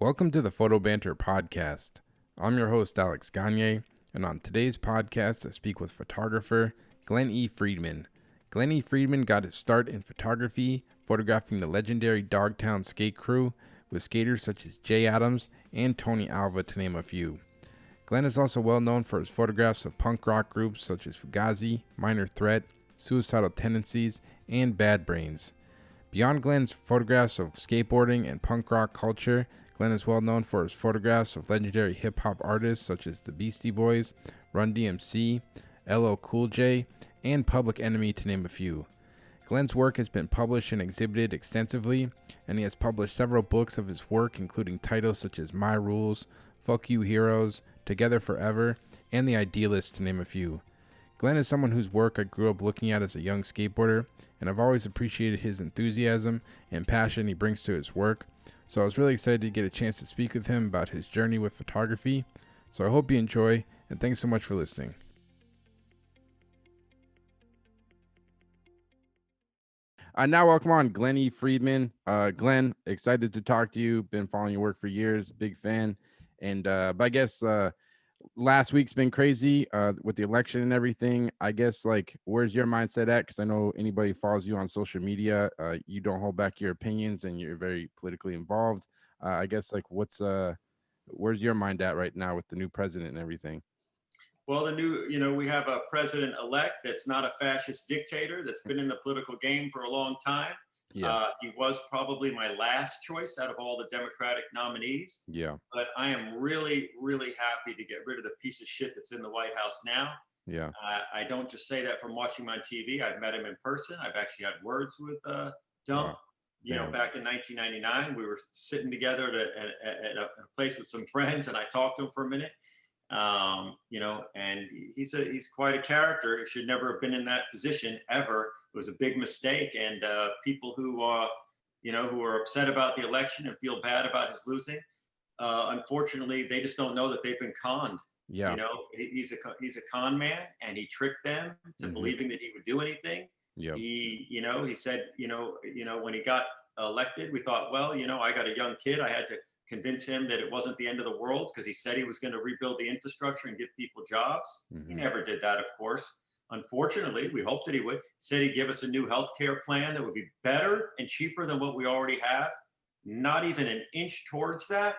Welcome to the Photo Banter podcast. I'm your host, Alex Gagne, and on today's podcast, I speak with photographer Glen E Friedman. Glen E Friedman got his start in photography, photographing the legendary Dogtown skate crew with skaters such as Jay Adams and Tony Alva, to name a few. Glen is also well known for his photographs of punk rock groups such as Fugazi, Minor Threat, Suicidal Tendencies, and Bad Brains. Beyond Glen's photographs of skateboarding and punk rock culture, Glen is well known for his photographs of legendary hip-hop artists such as the Beastie Boys, Run DMC, LL Cool J, and Public Enemy, to name a few. Glen's work has been published and exhibited extensively, and he has published several books of his work, including titles such as My Rules, Fuck You Heroes, Together Forever, and The Idealist, to name a few. Glen is someone whose work I grew up looking at as a young skateboarder, and I've always appreciated his enthusiasm and passion he brings to his work. So I was really excited to get a chance to speak with him about his journey with photography. So I hope you enjoy, and thanks so much for listening. I now welcome on Glen E Friedman. Glen, excited to talk to you. Been following your work for years, big fan. And but I guess last week's been crazy with the election and everything. I guess, like, where's your mindset at? Because I know anybody who follows you on social media, you don't hold back your opinions and you're very politically involved. I guess, like, where's your mind at right now with the new president and everything? Well, we have a president-elect that's not a fascist dictator that's been in the political game for a long time. Yeah. He was probably my last choice out of all the Democratic nominees. Yeah. But I am really, really happy to get rid of the piece of shit that's in the White House now. Yeah. I don't just say that from watching him on TV. I've met him in person. I've actually had words with Dump. Wow. Back in 1999, we were sitting together at a place with some friends, and I talked to him for a minute. And he's quite a character. He should never have been in that position ever. It was a big mistake, and people who are upset about the election and feel bad about his losing, unfortunately, they just don't know that they've been conned. Yeah. He's a con man, and he tricked them to believing that he would do anything. Yeah. He said, when he got elected, we thought, well, I got a young kid. I had to convince him that it wasn't the end of the world because he said he was going to rebuild the infrastructure and give people jobs. He never did that, of course. Unfortunately, we hoped that he would. Said he'd give us a new health care plan that would be better and cheaper than what we already have. Not even an inch towards that.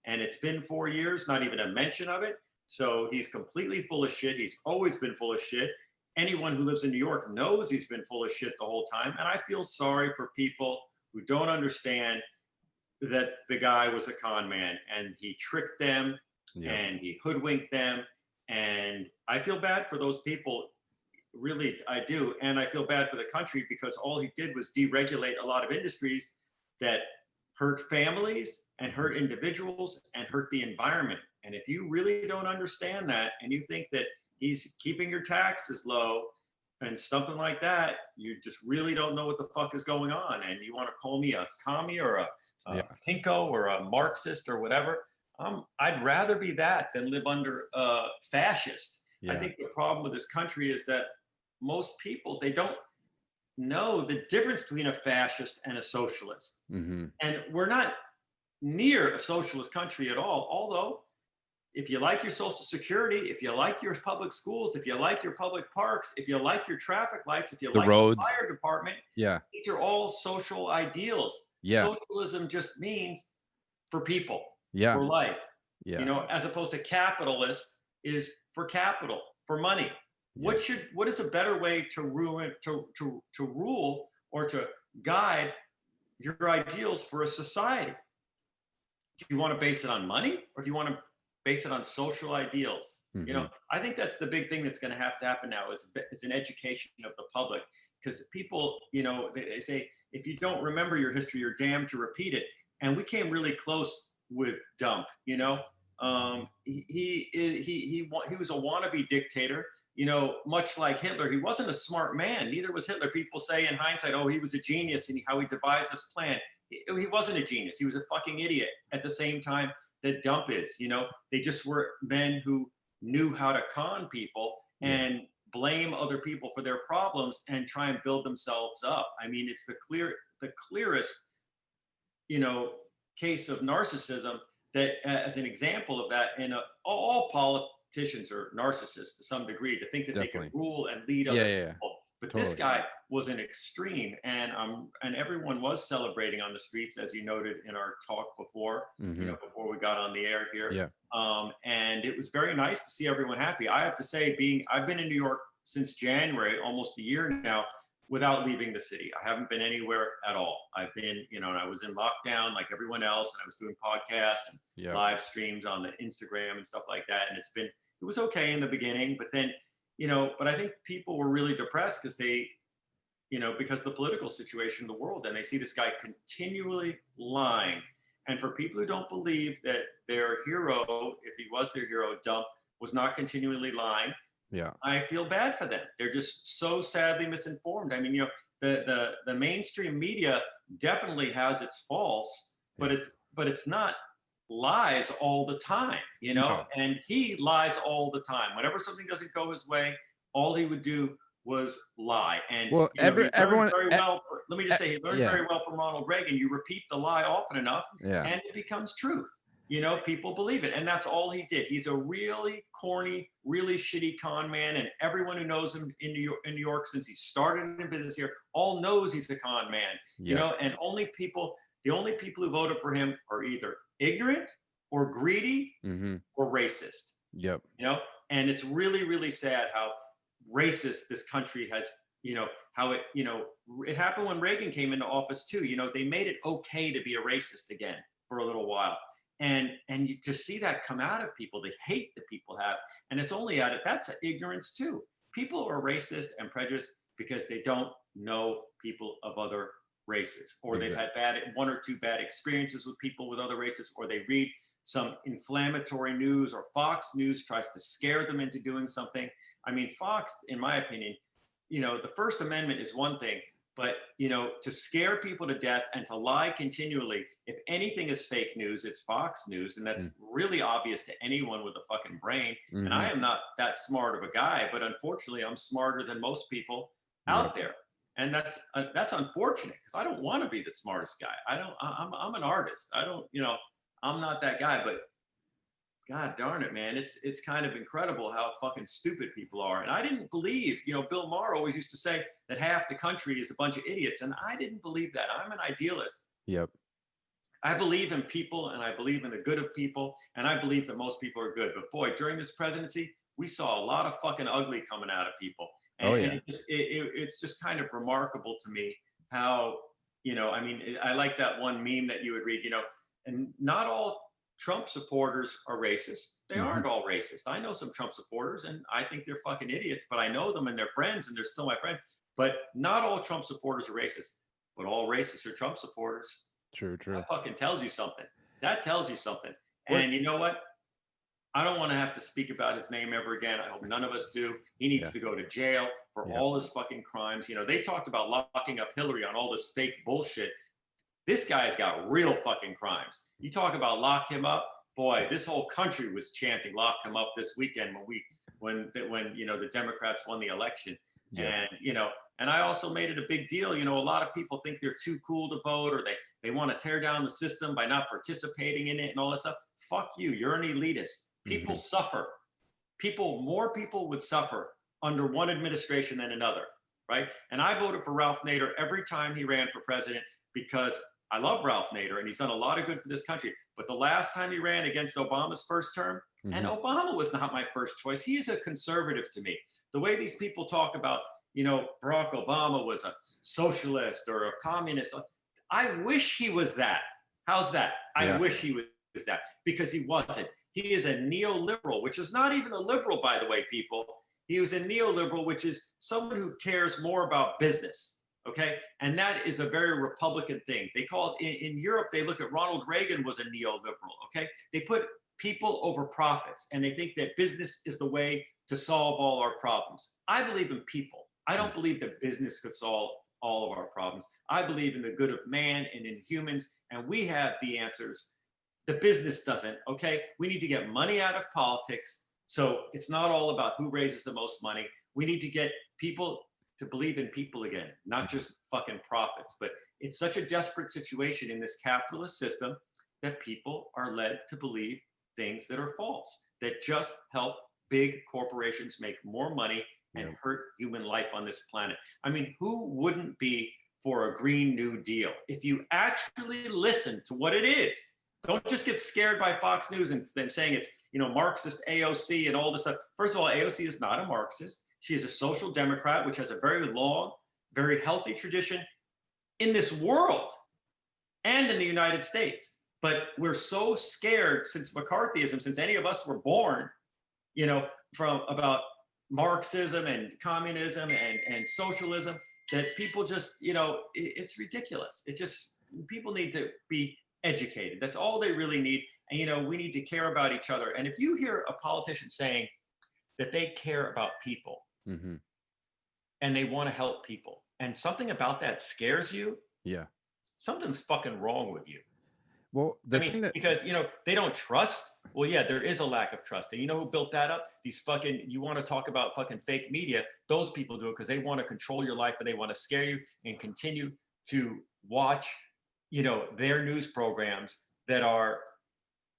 And it's been 4 years, not even a mention of it. So he's completely full of shit. He's always been full of shit. Anyone who lives in New York knows he's been full of shit the whole time. And I feel sorry for people who don't understand that the guy was a con man and he tricked them and he hoodwinked them. And I feel bad for those people. Really, I do. And I feel bad for the country because all he did was deregulate a lot of industries that hurt families and hurt individuals and hurt the environment. And if you really don't understand that and you think that he's keeping your taxes low and something like that, you just really don't know what the fuck is going on. And you want to call me a commie or a pinko or a Marxist or whatever. I'd rather be that than live under a fascist. I think the problem with this country is that most people, they don't know the difference between a fascist and a socialist. And we're not near a socialist country at all. Although, if you like your Social Security, if you like your public schools, if you like your public parks, if you like your traffic lights, if you like roads, the fire department, these are all social ideals. Socialism just means for people, for life, as opposed to capitalist is for capital, for money. What is a better way to rule or to guide your ideals for a society? Do you want to base it on money, or do you want to base it on social ideals? I think that's the big thing that's going to happen now is an education of the public, because people, they say, if you don't remember your history, you're damned to repeat it. And we came really close with Dump. He was a wannabe dictator. Much like Hitler, he wasn't a smart man. Neither was Hitler. People say in hindsight, oh, he was a genius and how he devised this plan. He wasn't a genius. He was a fucking idiot at the same time that Dump is. They just were men who knew how to con people and blame other people for their problems and try and build themselves up. I mean, it's the clearest, case of narcissism that, as an example of that, and all politicians are narcissists to some degree, to think that they can Definitely. rule and lead Yeah, other yeah, yeah. people. But this Totally. guy was an extreme, and everyone was celebrating on the streets, as you noted in our talk before, Mm-hmm. before we got on the air here. Yeah. And it was very nice to see everyone happy. I have to say, I've been in New York since January, almost a year now, without leaving the city. I haven't been anywhere at all. I've been, and I was in lockdown like everyone else, and I was doing podcasts and Yeah. live streams on the Instagram and stuff like that. And it was okay in the beginning, but then, but I think people were really depressed because because the political situation in the world, and they see this guy continually lying. And for people who don't believe that their hero, if he was their hero, Dump, was not continually lying, Yeah. I feel bad for them. They're just so sadly misinformed. I mean, the mainstream media definitely has its faults, but it's not lies all the time, No. and he lies all the time. Whenever something doesn't go his way, all he would do was lie. And Well, he learned everyone. very well. Let me just say, he learned Yeah. very well from Ronald Reagan. You repeat the lie often enough, Yeah. and it becomes truth. People believe it, and that's all he did. He's a really corny, really shitty con man, and everyone who knows him in New York since he started in business here all knows he's a con man. Yeah. And the only people who voted for him are either ignorant or greedy Mm-hmm. or racist. Yep. And it's really, really sad how racist this country has, how it happened when Reagan came into office too. They made it okay to be a racist again for a little while. And you just see that come out of people. The hate that people have. And it's only that's ignorance too. People are racist and prejudiced because they don't know people of other races, or they've had one or two bad experiences with people with other races, or they read some inflammatory news, or Fox News tries to scare them into doing something. I mean, Fox, in my opinion, the First Amendment is one thing, but to scare people to death and to lie continually, if anything is fake news, it's Fox News, and that's really obvious to anyone with a fucking brain. Mm-hmm. And I am not that smart of a guy, but unfortunately, I'm smarter than most people out there. And that's unfortunate, because I don't want to be the smartest guy. I'm an artist. I'm not that guy, but God darn it, man. It's kind of incredible how fucking stupid people are. And I didn't believe, Bill Maher always used to say that half the country is a bunch of idiots. And I didn't believe that. I'm an idealist. Yep. I believe in people, and I believe in the good of people, and I believe that most people are good. But boy, during this presidency, we saw a lot of fucking ugly coming out of people. And it's just kind of remarkable to me how, I mean, I like that one meme that you would read, and not all Trump supporters are racist. They aren't all racist. I know some Trump supporters, and I think they're fucking idiots, but I know them and they're friends, and they're still my friends. But not all Trump supporters are racist, but all racists are Trump supporters. True. That fucking tells you something. That tells you something. And you know what? I don't want to have to speak about his name ever again. I hope none of us do. He needs to go to jail for all his fucking crimes. They talked about locking up Hillary on all this fake bullshit. This guy's got real fucking crimes. You talk about lock him up, boy, this whole country was chanting lock him up this weekend when the Democrats won the election. And I also made it a big deal. A lot of people think they're too cool to vote, or they want to tear down the system by not participating in it and all that stuff. Fuck you. You're an elitist. People suffer. More people would suffer under one administration than another, right? And I voted for Ralph Nader every time he ran for president, because I love Ralph Nader and he's done a lot of good for this country. But the last time he ran against Obama's first term, and Obama was not my first choice. He is a conservative to me. The way these people talk about, Barack Obama was a socialist or a communist, I wish he was that. How's that? I wish he was that, because he wasn't. He is a neoliberal, which is not even a liberal, by the way, people. He was a neoliberal, which is someone who cares more about business. Okay. And that is a very Republican thing. They call it in Europe, they look at Ronald Reagan was a neoliberal. Okay. They put people over profits, and they think that business is the way to solve all our problems. I believe in people. I don't believe that business could solve all of our problems. I believe in the good of man and in humans, and we have the answers. The business doesn't. Okay. We need to get money out of politics. So it's not all about who raises the most money. We need to get people to believe in people again, not just fucking profits. But it's such a desperate situation in this capitalist system. that people are led to believe things that are false, that just help big corporations make more money and Yep. hurt human life on this planet. I mean, who wouldn't be for a Green New Deal if you actually listen to what it is? Don't just get scared by Fox News and them saying it's, Marxist AOC and all this stuff. First of all, AOC is not a Marxist. She is a social democrat, which has a very long, very healthy tradition in this world and in the United States. But we're so scared since McCarthyism, since any of us were born, from about Marxism and communism and socialism, that people just, it's ridiculous. It's just, people need to be educated. That's all they really need. And, we need to care about each other. And if you hear a politician saying that they care about people Mm-hmm. and they want to help people, and something about that scares you, Yeah. something's fucking wrong with you. Well, I mean, because, they don't trust. Well, yeah, there is a lack of trust. And you know who built that up? These fucking, you want to talk about fucking fake media. Those people do it because they want to control your life and they want to scare you and continue to watch, their news programs that are,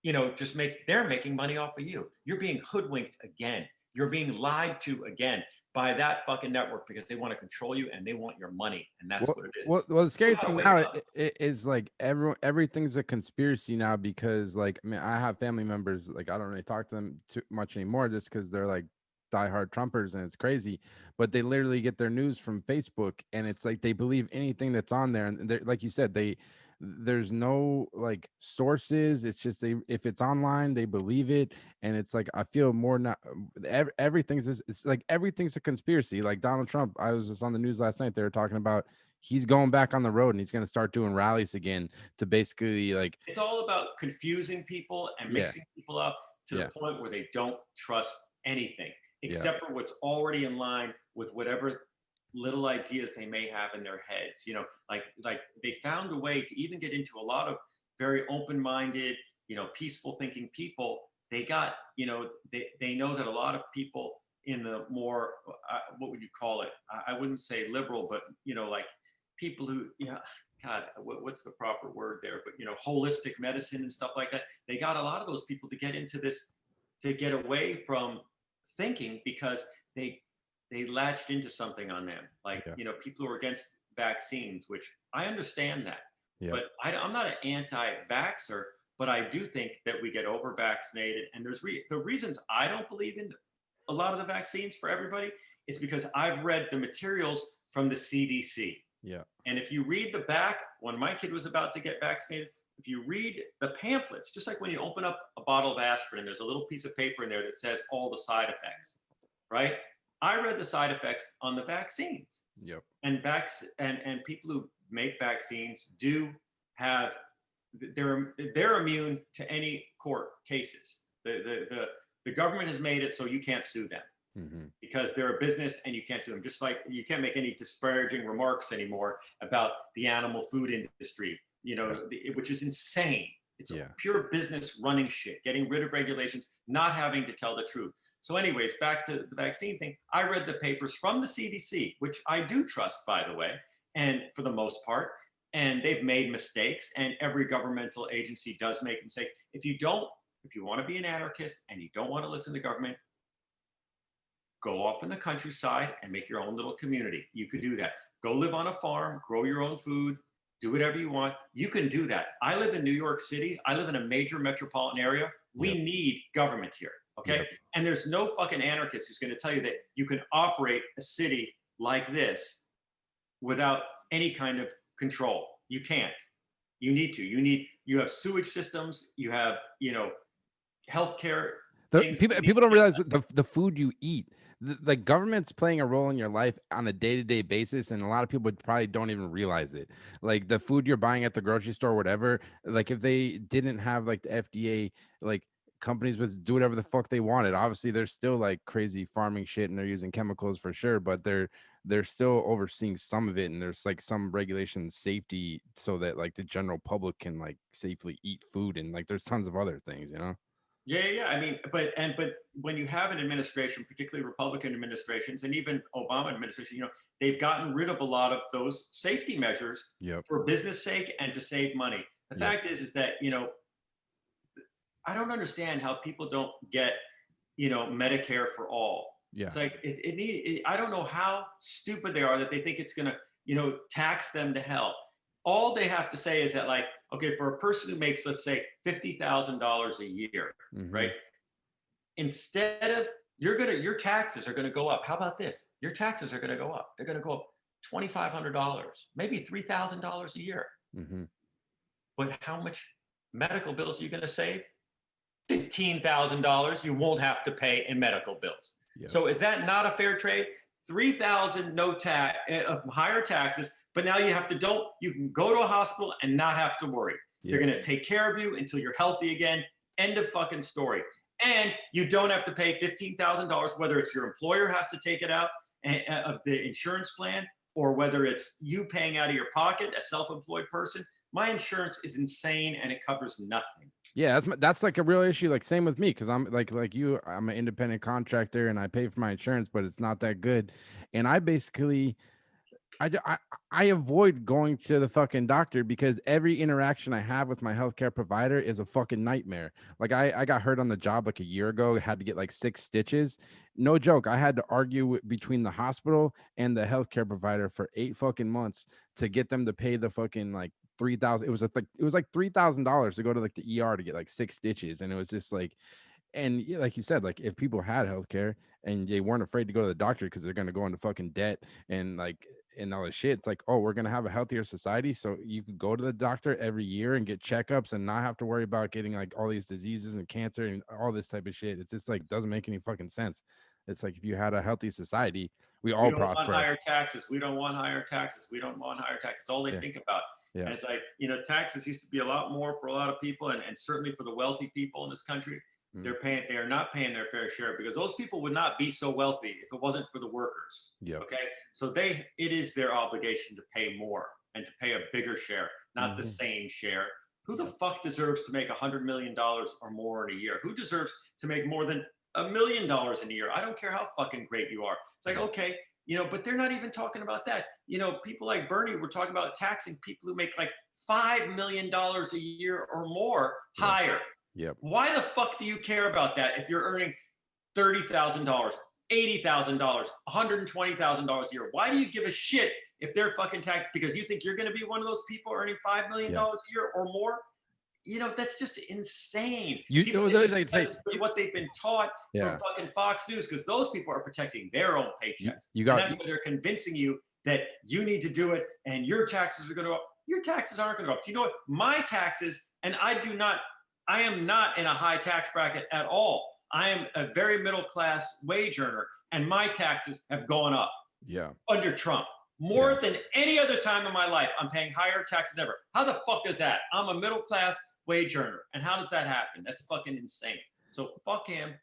they're making money off of you. You're being hoodwinked again. You're being lied to again by that fucking network because they want to control you and they want your money. And that's what it is. Well, the scary thing now up. is like everything's a conspiracy now because like, I mean, I have family members, like I don't really talk to them too much anymore just because they're like diehard Trumpers and it's crazy, but they literally get their news from Facebook and it's like they believe anything that's on there. And they're, like you said, there's no like sources. It's just if it's online, they believe it. And it's like I feel more not it's like everything's a conspiracy. Like Donald Trump, I was just on the news last night. They were talking about he's going back on the road and he's going to start doing rallies again to basically like it's all about confusing people and mixing people up to the point where they don't trust anything except for what's already in line with whatever little ideas they may have in their heads. Like they found a way to even get into a lot of very open-minded, peaceful thinking people. They got, they know that a lot of people in the more, what would you call it? I wouldn't say liberal, but, like people who, God, what's the proper word there? But, holistic medicine and stuff like that. They got a lot of those people to get into this, to get away from thinking because they latched into something on them. Like, people who are against vaccines, which I understand that. But I'm not an anti-vaxxer, but I do think that we get over-vaccinated. And there's the reasons I don't believe in a lot of the vaccines for everybody is because I've read the materials from the CDC. Yeah. And if you read the back, when my kid was about to get vaccinated, if you read the pamphlets, just like when you open up a bottle of aspirin, there's a little piece of paper in there that says all the side effects, right? I read the side effects on the vaccines. Yep. And people who make vaccines do have, they're immune to any court cases. The government has made it so you can't sue them. Mm-hmm. Because they're a business and you can't sue them. Just like you can't make any disparaging remarks anymore about the animal food industry, which is insane. It's a pure business running shit, getting rid of regulations, not having to tell the truth. So anyways, back to the vaccine thing. I read the papers from the CDC, which I do trust, by the way, and for the most part, and they've made mistakes, and every governmental agency does make mistakes. If you want to be an anarchist and you don't want to listen to the government, go off in the countryside and make your own little community. You could do that. Go live on a farm, grow your own food, do whatever you want. You can do that. I live in New York City. I live in a major metropolitan area. We need government here, okay? Yep. And there's no fucking anarchist who's going to tell you that you can operate a city like this without any kind of control. You can't. You need to. You have sewage systems. You have, healthcare. People don't realize that the food you eat, the government's playing a role in your life on a day-to-day basis, and a lot of people probably don't even realize it. Like the food you're buying at the grocery store, whatever, like if they didn't have like the FDA, like companies would do whatever the fuck they wanted. Obviously there's still like crazy farming shit and they're using chemicals for sure, but they're still overseeing some of it, and there's like some regulation safety so that like the general public can like safely eat food, and like there's tons of other things, Yeah. I mean, but when you have an administration, particularly Republican administrations and even Obama administration, they've gotten rid of a lot of those safety measures for business sake and to save money. The fact is that, I don't understand how people don't get, Medicare for all. Yeah. It's like I don't know how stupid they are that they think it's gonna, tax them to hell. All they have to say is that, like, okay, for a person who makes, let's say, $50,000 a year, Hmm. right? Instead of your taxes are gonna go up. How about this? Your taxes are gonna go up. They're gonna go up $2,500, maybe $3,000 a year. Hmm. But how much medical bills are you gonna save? $15,000 you won't have to pay in medical bills. Yep. So is that not a fair trade? 3,000 no tax, higher taxes, but now you can go to a hospital and not have to worry. They're Yep. going to take care of you until you're healthy again. End of fucking story. And you don't have to pay $15,000, whether it's your employer has to take it out of the insurance plan, or whether it's you paying out of your pocket, a self-employed person. My insurance is insane and it covers nothing. Yeah, that's like a real issue. Like same with me, because I'm like you, I'm an independent contractor and I pay for my insurance, but it's not that good. And I basically I avoid going to the fucking doctor because every interaction I have with my healthcare provider is a fucking nightmare. Like I got hurt on the job like a year ago, had to get like 6 stitches. No joke. I had to argue between the hospital and the healthcare provider for 8 fucking months to get them to pay the fucking like 3,000. It was like $3,000 to go to like the ER to get like 6 stitches. And it was just like, and yeah, like you said, like if people had healthcare and they weren't afraid to go to the doctor because they're gonna go into fucking debt and like and all this shit, it's like, oh, we're gonna have a healthier society, so you could go to the doctor every year and get checkups and not have to worry about getting like all these diseases and cancer and all this type of shit. It's just like doesn't make any fucking sense. It's like if you had a healthy society, we We all don't want prosper. higher taxes. We don't want higher taxes. We don't want higher taxes. All they Yeah, think about. yeah. And it's like, taxes used to be a lot more for a lot of people, and certainly for the wealthy people in this country. Mm, They are not paying their fair share, because those people would not be so wealthy if it wasn't for the workers. yep. Okay. So it is their obligation to pay more and to pay a bigger share, not the Hmm. same share. Who the Yep. fuck deserves to make $100 million or more in a year? Who deserves to make more than $1 million in a year? I don't care how fucking great you are. It's like, Yep. okay, but they're not even talking about that. People like Bernie were talking about taxing people who make like $5 million a year or more Yep. higher. Yep. Why the fuck do you care about that if you're earning $30,000, $80,000, $120,000 a year? Why do you give a shit if they're fucking taxed? Because you think you're going to be one of those people earning Yeah. $5 million a year or more? That's just insane. You People, know it's just they say because it's what they've been taught from yeah. fucking Fox News, because those people are protecting their own paychecks. You And got that's why they're convincing you that you need to do it and your taxes are going to go up. Your taxes aren't going to go up. Do you know what? My taxes, and I am not in a high tax bracket at all. I am a very middle class wage earner, and my taxes have gone up yeah. under Trump. Yeah. More than any other time in my life, I'm paying higher taxes than ever. How the fuck is that? I'm a middle class wage earner. And how does that happen? That's fucking insane. So fuck him.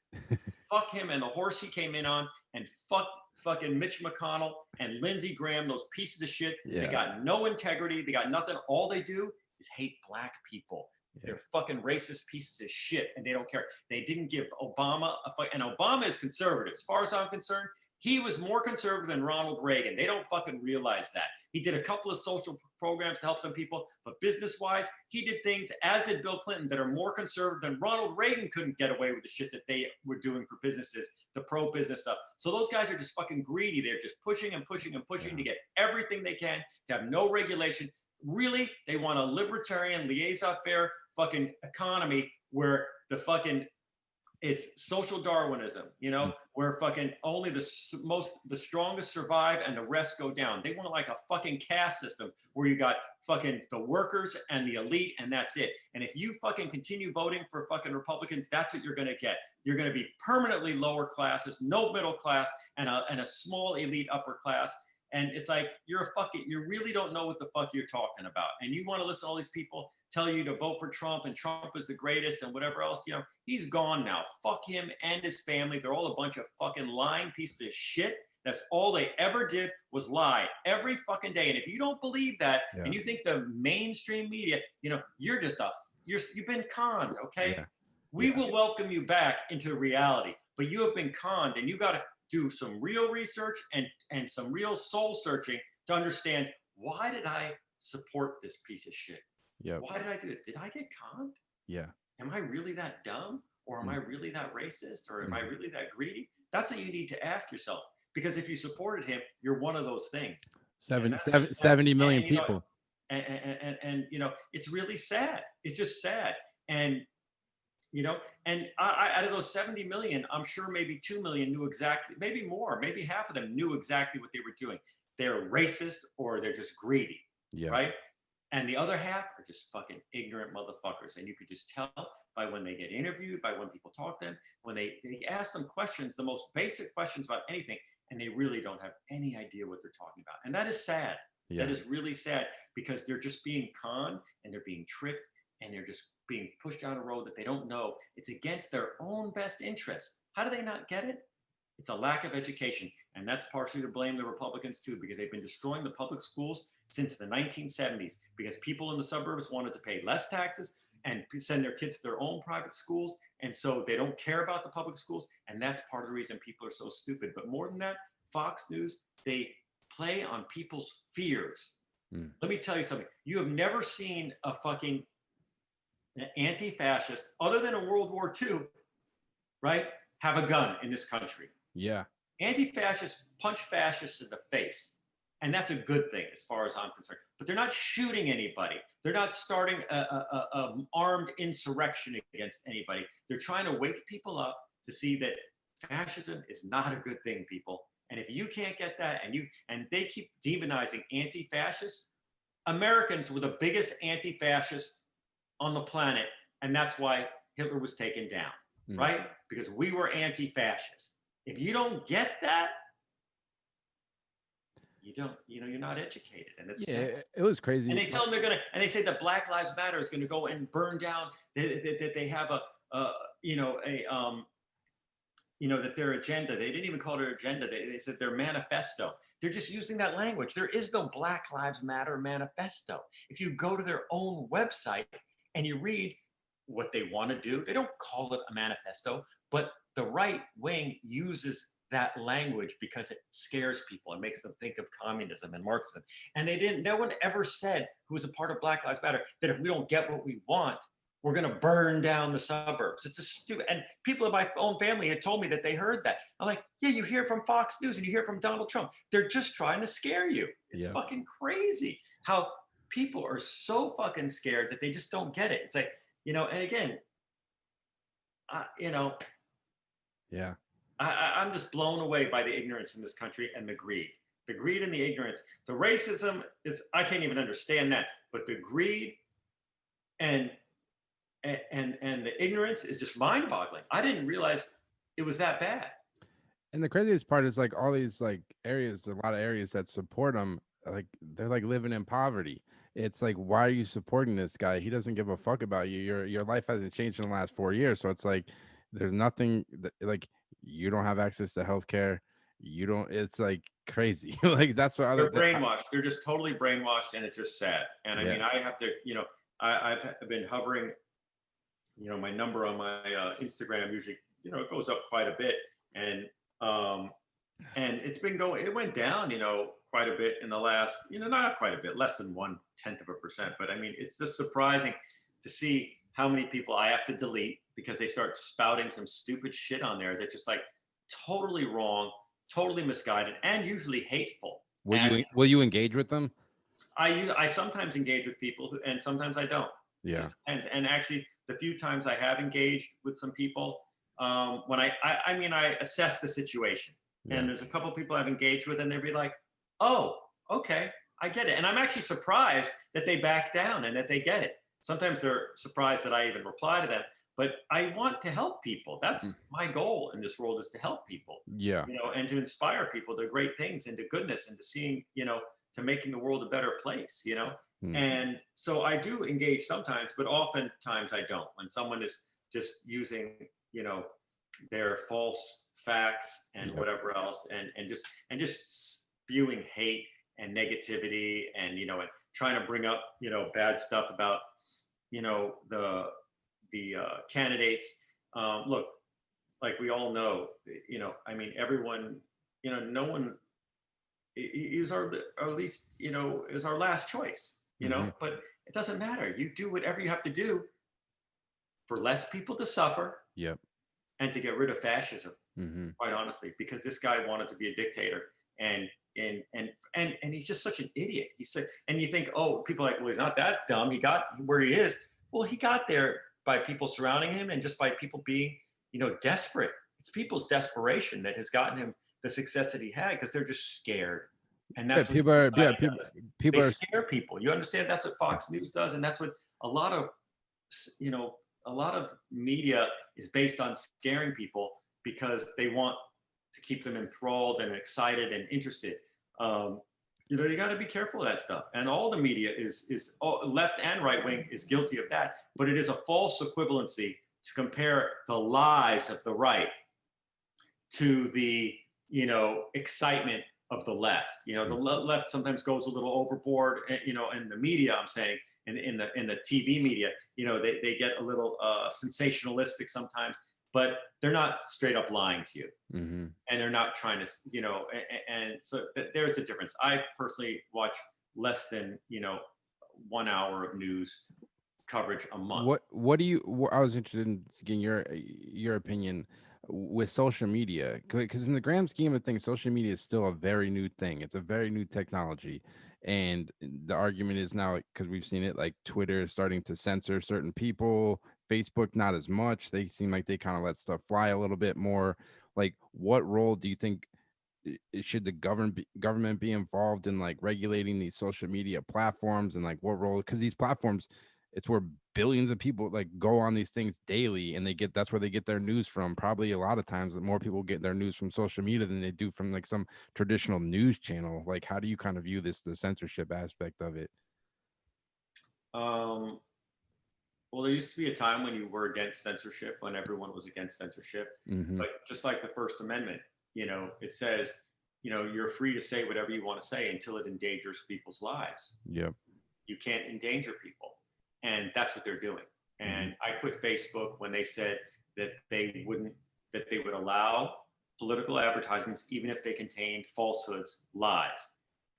Fuck him and the horse he came in on, and fuck fucking Mitch McConnell and Lindsey Graham, those pieces of shit. They Yeah. got no integrity. They got nothing. All they do is hate black people. Yeah. They're fucking racist pieces of shit, and they don't care. They didn't give Obama a fuck, and Obama is conservative. As far as I'm concerned, he was more conservative than Ronald Reagan. They don't fucking realize that. He did a couple of social programs to help some people, but business-wise, he did things, as did Bill Clinton, that are more conservative than Ronald Reagan couldn't get away with the shit that they were doing for businesses, the pro-business stuff. So those guys are just fucking greedy. They're just pushing and pushing and pushing to get everything they can, to have no regulation. Really, they want a libertarian, laissez-faire fucking economy where it's social Darwinism, where fucking only the strongest survive and the rest go down. They want like a fucking caste system where you got fucking the workers and the elite, and that's it. And if you fucking continue voting for fucking Republicans, that's what you're going to get. You're going to be permanently lower classes, no middle class, and a small elite upper class. And it's like, you really don't know what the fuck you're talking about. And you want to listen to all these people tell you to vote for Trump and Trump is the greatest and whatever else, he's gone now. Fuck him and his family. They're all a bunch of fucking lying pieces of shit. That's all they ever did was lie every fucking day. And if you don't believe that, and you think the mainstream media, you've been conned, okay? Yeah. We will welcome you back into reality, but you have been conned, and you got to do some real research and some real soul searching to understand, why did I support this piece of shit? Yep. Why did I do it? Did I get conned? Yeah. am I really that dumb? Or am I really that racist? Or am I Mhm. really that greedy? That's what you need to ask yourself. Because if you supported him, you're one of those things. And 70, that's just, 70 million and, you know, people. you know, it's really sad. It's just sad. And, you know, and out of those 70 million, I'm sure maybe 2 million knew exactly, maybe more, maybe half of them knew exactly what they were doing. They're racist or they're just greedy, Yeah. right? And the other half are just fucking ignorant motherfuckers. And you could just tell by when they get interviewed, by when people talk to them, when they ask them questions, the most basic questions about anything, and they really don't have any idea what they're talking about. And that is sad. That Yeah. is really sad because they're just being conned and they're being tricked and they're just being pushed down a road that they don't know. It's against their own best interest. How do they not get it? It's a lack of education. And that's partially to blame the Republicans too, because they've been destroying the public schools since the 1970s because people in the suburbs wanted to pay less taxes and send their kids to their own private schools. And so they don't care about the public schools. And that's part of the reason people are so stupid. But more than that, Fox News, they play on people's fears. Mm. Let me tell you something. You have never seen a fucking anti-fascist, other than in World War II, right, have a gun in this country. Yeah. Anti-fascists punch fascists in the face. And that's a good thing as far as I'm concerned. But they're not shooting anybody. They're not starting a armed insurrection against anybody. They're trying to wake people up to see that fascism is not a good thing, people. And if you can't get that and they keep demonizing anti-fascists, Americans were the biggest anti-fascists on the planet. And that's why Hitler was taken down, right? Because we were anti-fascist. If you don't get that, you don't, you know, you're not educated, and it's sad. It was crazy. And they tell them they're gonna, and they say that Black Lives Matter is gonna go and burn down. That they have that their agenda. They didn't even call it their agenda. They said their manifesto. They're just using that language. There is no Black Lives Matter manifesto. If you go to their own website and you read what they want to do, they don't call it a manifesto, but the right wing uses that language because it scares people and makes them think of communism and Marxism. And no one ever said, who was a part of Black Lives Matter, that if we don't get what we want, we're going to burn down the suburbs. It's a stupid, and people in my own family had told me that they heard that. I'm like, yeah, you hear it from Fox News and you hear it from Donald Trump. They're just trying to scare you. It's fucking crazy how people are so fucking scared that they just don't get it. It's like, and again, Yeah. I'm just blown away by the ignorance in this country and the greed and the ignorance. The racism I can't even understand that, but the greed and the ignorance is just mind-boggling. I didn't realize it was that bad. And the craziest part is like all these like areas, a lot of areas that support them, like they're like living in poverty. It's like, why are you supporting this guy? He doesn't give a fuck about you. Your life hasn't changed in the last 4 years. So it's like there's nothing like you don't have access to healthcare. You don't, it's like crazy. Like that's what They're brainwashed. They're just totally brainwashed, and it's just sad. And I mean, I have to, I've been hovering, my number on my Instagram usually, it goes up quite a bit. And it's been it went down, quite a bit in the last, not quite a bit, less than 1/10%. But I mean, it's just surprising to see how many people I have to delete because they start spouting some stupid shit on there that's just like totally wrong, totally misguided, and usually hateful. Will you engage with them? I sometimes engage with people and sometimes I don't. Yeah. Just depends. And actually, the few times I have engaged with some people, when I assess the situation. Yeah. And there's a couple of people I've engaged with, and they'd be like, "Oh, okay, I get it." And I'm actually surprised that they back down and that they get it. Sometimes they're surprised that I even reply to them. But I want to help people. That's my goal in this world, is to help people. Yeah. And to inspire people to great things and to goodness and to seeing, to making the world a better place, And so I do engage sometimes, but oftentimes I don't. When someone is just using, their false facts and whatever else, and just spewing hate and negativity and, and trying to bring up, bad stuff about, the candidates. Look, like we all know, I mean, everyone, no one is our, or at least, is our last choice, but it doesn't matter. You do whatever you have to do for less people to suffer Yep. and to get rid of fascism, Mm-hmm. quite honestly, because this guy wanted to be a dictator. And and he's just such an idiot. He's so, and you think, oh, people are like, well, he's not that dumb. He got where he is. Well, he got there by people surrounding him and just by people being, desperate. It's people's desperation that has gotten him the success that he had because they're just scared. And Yeah, that's what people this are. guy Yeah, people. does. People They are. scare people. You understand? That's what Fox News does, and that's what a lot of you know a lot of media is based on scaring people because they want to keep them enthralled and excited and interested. Um, you got to be careful of that stuff. And all the media is left and right wing is guilty of that. But it is a false equivalency to compare the lies of the right to the excitement of the left. The left sometimes goes a little overboard. In the media, I'm saying in the TV media, they get a little sensationalistic sometimes, but they're not straight up lying to you, Mm-hmm. and they're not trying to, and so there's a difference. I personally watch less than 1 hour of news coverage a month. What do you? I was interested in getting your opinion with social media, because in the grand scheme of things, social media is still a very new thing. It's a very new technology, and the argument is now because we've seen it, like Twitter is starting to censor certain people, Facebook not as much. They seem like they kind of let stuff fly a little bit more. Like, what role do you think should the government be involved in, like, regulating these social media platforms, and like what role, because these platforms, it's where billions of people like go on these things daily, and that's where they get their news from. Probably a lot of times that more people get their news from social media than they do from like some traditional news channel. Like, how do you kind of view the censorship aspect of it? um, well, there used to be a time when you were against censorship, when everyone was against censorship. Mm-hmm. But just like the First Amendment, it says, you're free to say whatever you want to say until it endangers people's lives. Yep. You can't endanger people. And that's what they're doing. Mm-hmm. And I quit Facebook when they said that that they would allow political advertisements, even if they contained falsehoods, lies.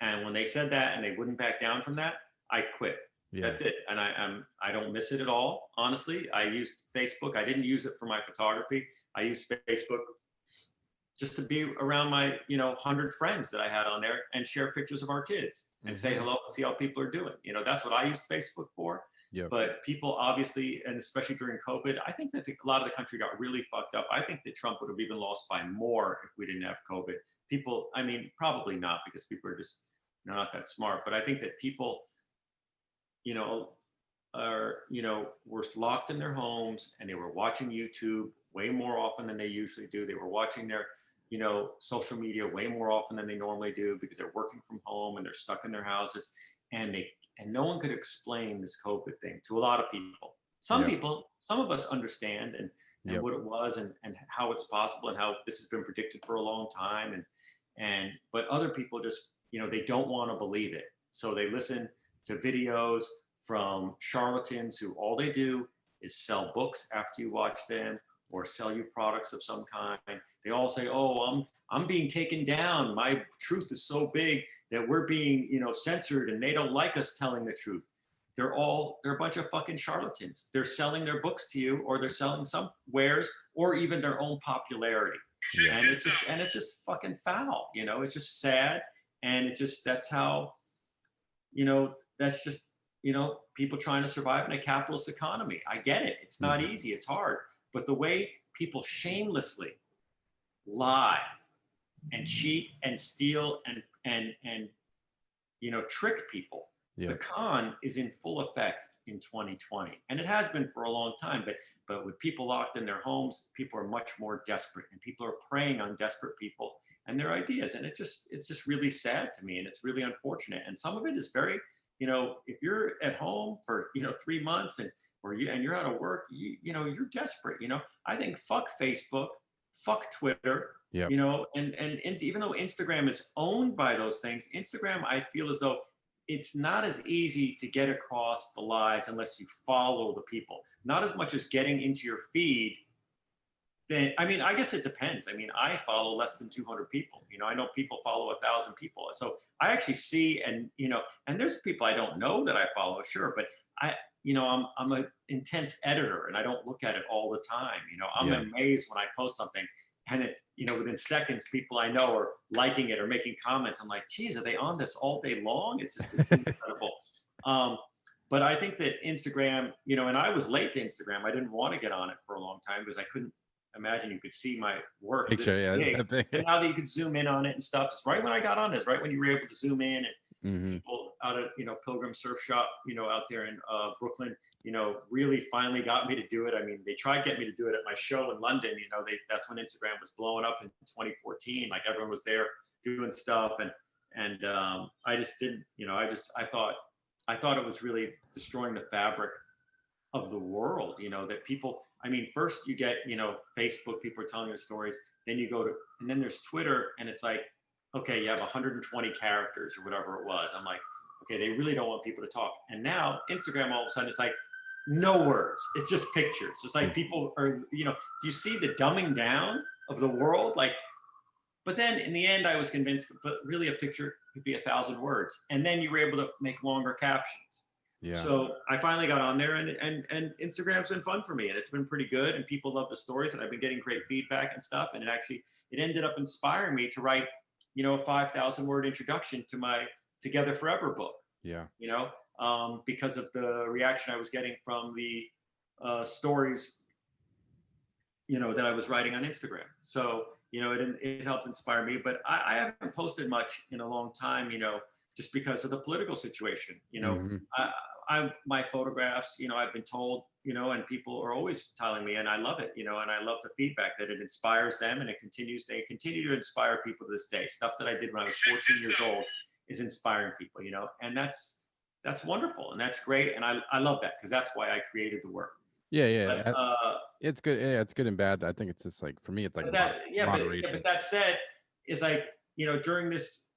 And when they said that and they wouldn't back down from that, I quit. Yeah. That's it. And I don't miss it at all. Honestly, I used Facebook. I didn't use it for my photography. I used Facebook just to be around my 100 friends that I had on there and share pictures of our kids and say hello and see how people are doing. That's what I used Facebook for. Yep. But people obviously, and especially during COVID, I think that a lot of the country got really fucked up. I think that Trump would have even lost by more if we didn't have COVID. People, I mean, probably not, because people are just not that smart. But I think that people, were locked in their homes and they were watching YouTube way more often than they usually do. They were watching their social media way more often than they normally do because they're working from home and they're stuck in their houses, and no one could explain this COVID thing to a lot of people. Some Yep. people, some of us understand and Yep. what it was and how it's possible and how this has been predicted for a long time, but other people just they don't want to believe it, so they listen to videos from charlatans who all they do is sell books after you watch them or sell you products of some kind. They all say, "Oh, I'm being taken down. My truth is so big that we're being, censored, and they don't like us telling the truth." They're a bunch of fucking charlatans. They're selling their books to you, or they're selling some wares, or even their own popularity. Yeah. And it's just fucking foul. It's just sad, and that's how, that's just people trying to survive in a capitalist economy. I get it. It's not easy. It's hard. But the way people shamelessly lie and cheat and steal and trick people. Yep. The con is in full effect in 2020, and it has been for a long time. But with people locked in their homes, people are much more desperate, and people are preying on desperate people and their ideas. And it's just really sad to me, and it's really unfortunate. And some of it is very, if you're at home for 3 months and you're out of work, you're desperate. I think fuck Facebook, fuck Twitter. Yep. And even though Instagram is owned by those things, Instagram, I feel as though it's not as easy to get across the lies unless you follow the people. Not as much as getting into your feed. Then, I mean, I guess it depends. I mean, I follow less than 200 people. I know people follow 1,000 people. So I actually see, and there's people I don't know that I follow, sure, but I'm an intense editor and I don't look at it all the time. I'm Yeah. amazed when I post something and within seconds, people I know are liking it or making comments. I'm like, geez, are they on this all day long? It's just incredible. Um, but I think that Instagram, and I was late to Instagram. I didn't want to get on it for a long time because I couldn't imagine you could see my work this Picture, yeah. big. That big. And now that you could zoom in on it and stuff, it's right when I got on this, right when you were able to zoom in, and Hmm. people out at Pilgrim Surf Shop, out there in Brooklyn, really finally got me to do it. I mean, they tried getting me to do it at my show in London. That's when Instagram was blowing up in 2014. Like everyone was there doing stuff, and I just didn't. I thought it was really destroying the fabric of the world. That people. I mean, first you get Facebook, people are telling their stories. Then you go to, and then there's Twitter, and it's like, okay, you have 120 characters or whatever it was. I'm like, okay, they really don't want people to talk. And now Instagram, all of a sudden, it's like no words. It's just pictures. It's like people are, do you see the dumbing down of the world? Like, but then in the end, I was convinced, but really a picture could be 1,000 words. And then you were able to make longer captions. Yeah. So I finally got on there, and Instagram's been fun for me, and it's been pretty good, and people love the stories, and I've been getting great feedback and stuff. And it ended up inspiring me to write, a 5,000 word introduction to my Together Forever book. Yeah. Because of the reaction I was getting from the stories, that I was writing on Instagram. So, it helped inspire me. But I haven't posted much in a long time, just because of the political situation. Mhm. My photographs, I've been told, and people are always telling me, and I love it, and I love the feedback that it inspires them, and they continue to inspire people to this day. Stuff that I did when I was 14 years old is inspiring people, and that's wonderful, and that's great, and I love that, because that's why I created the work. Yeah. But It's good. Yeah, it's good and bad. I think it's just like, for me, it's like moderation. but that said, is like, during this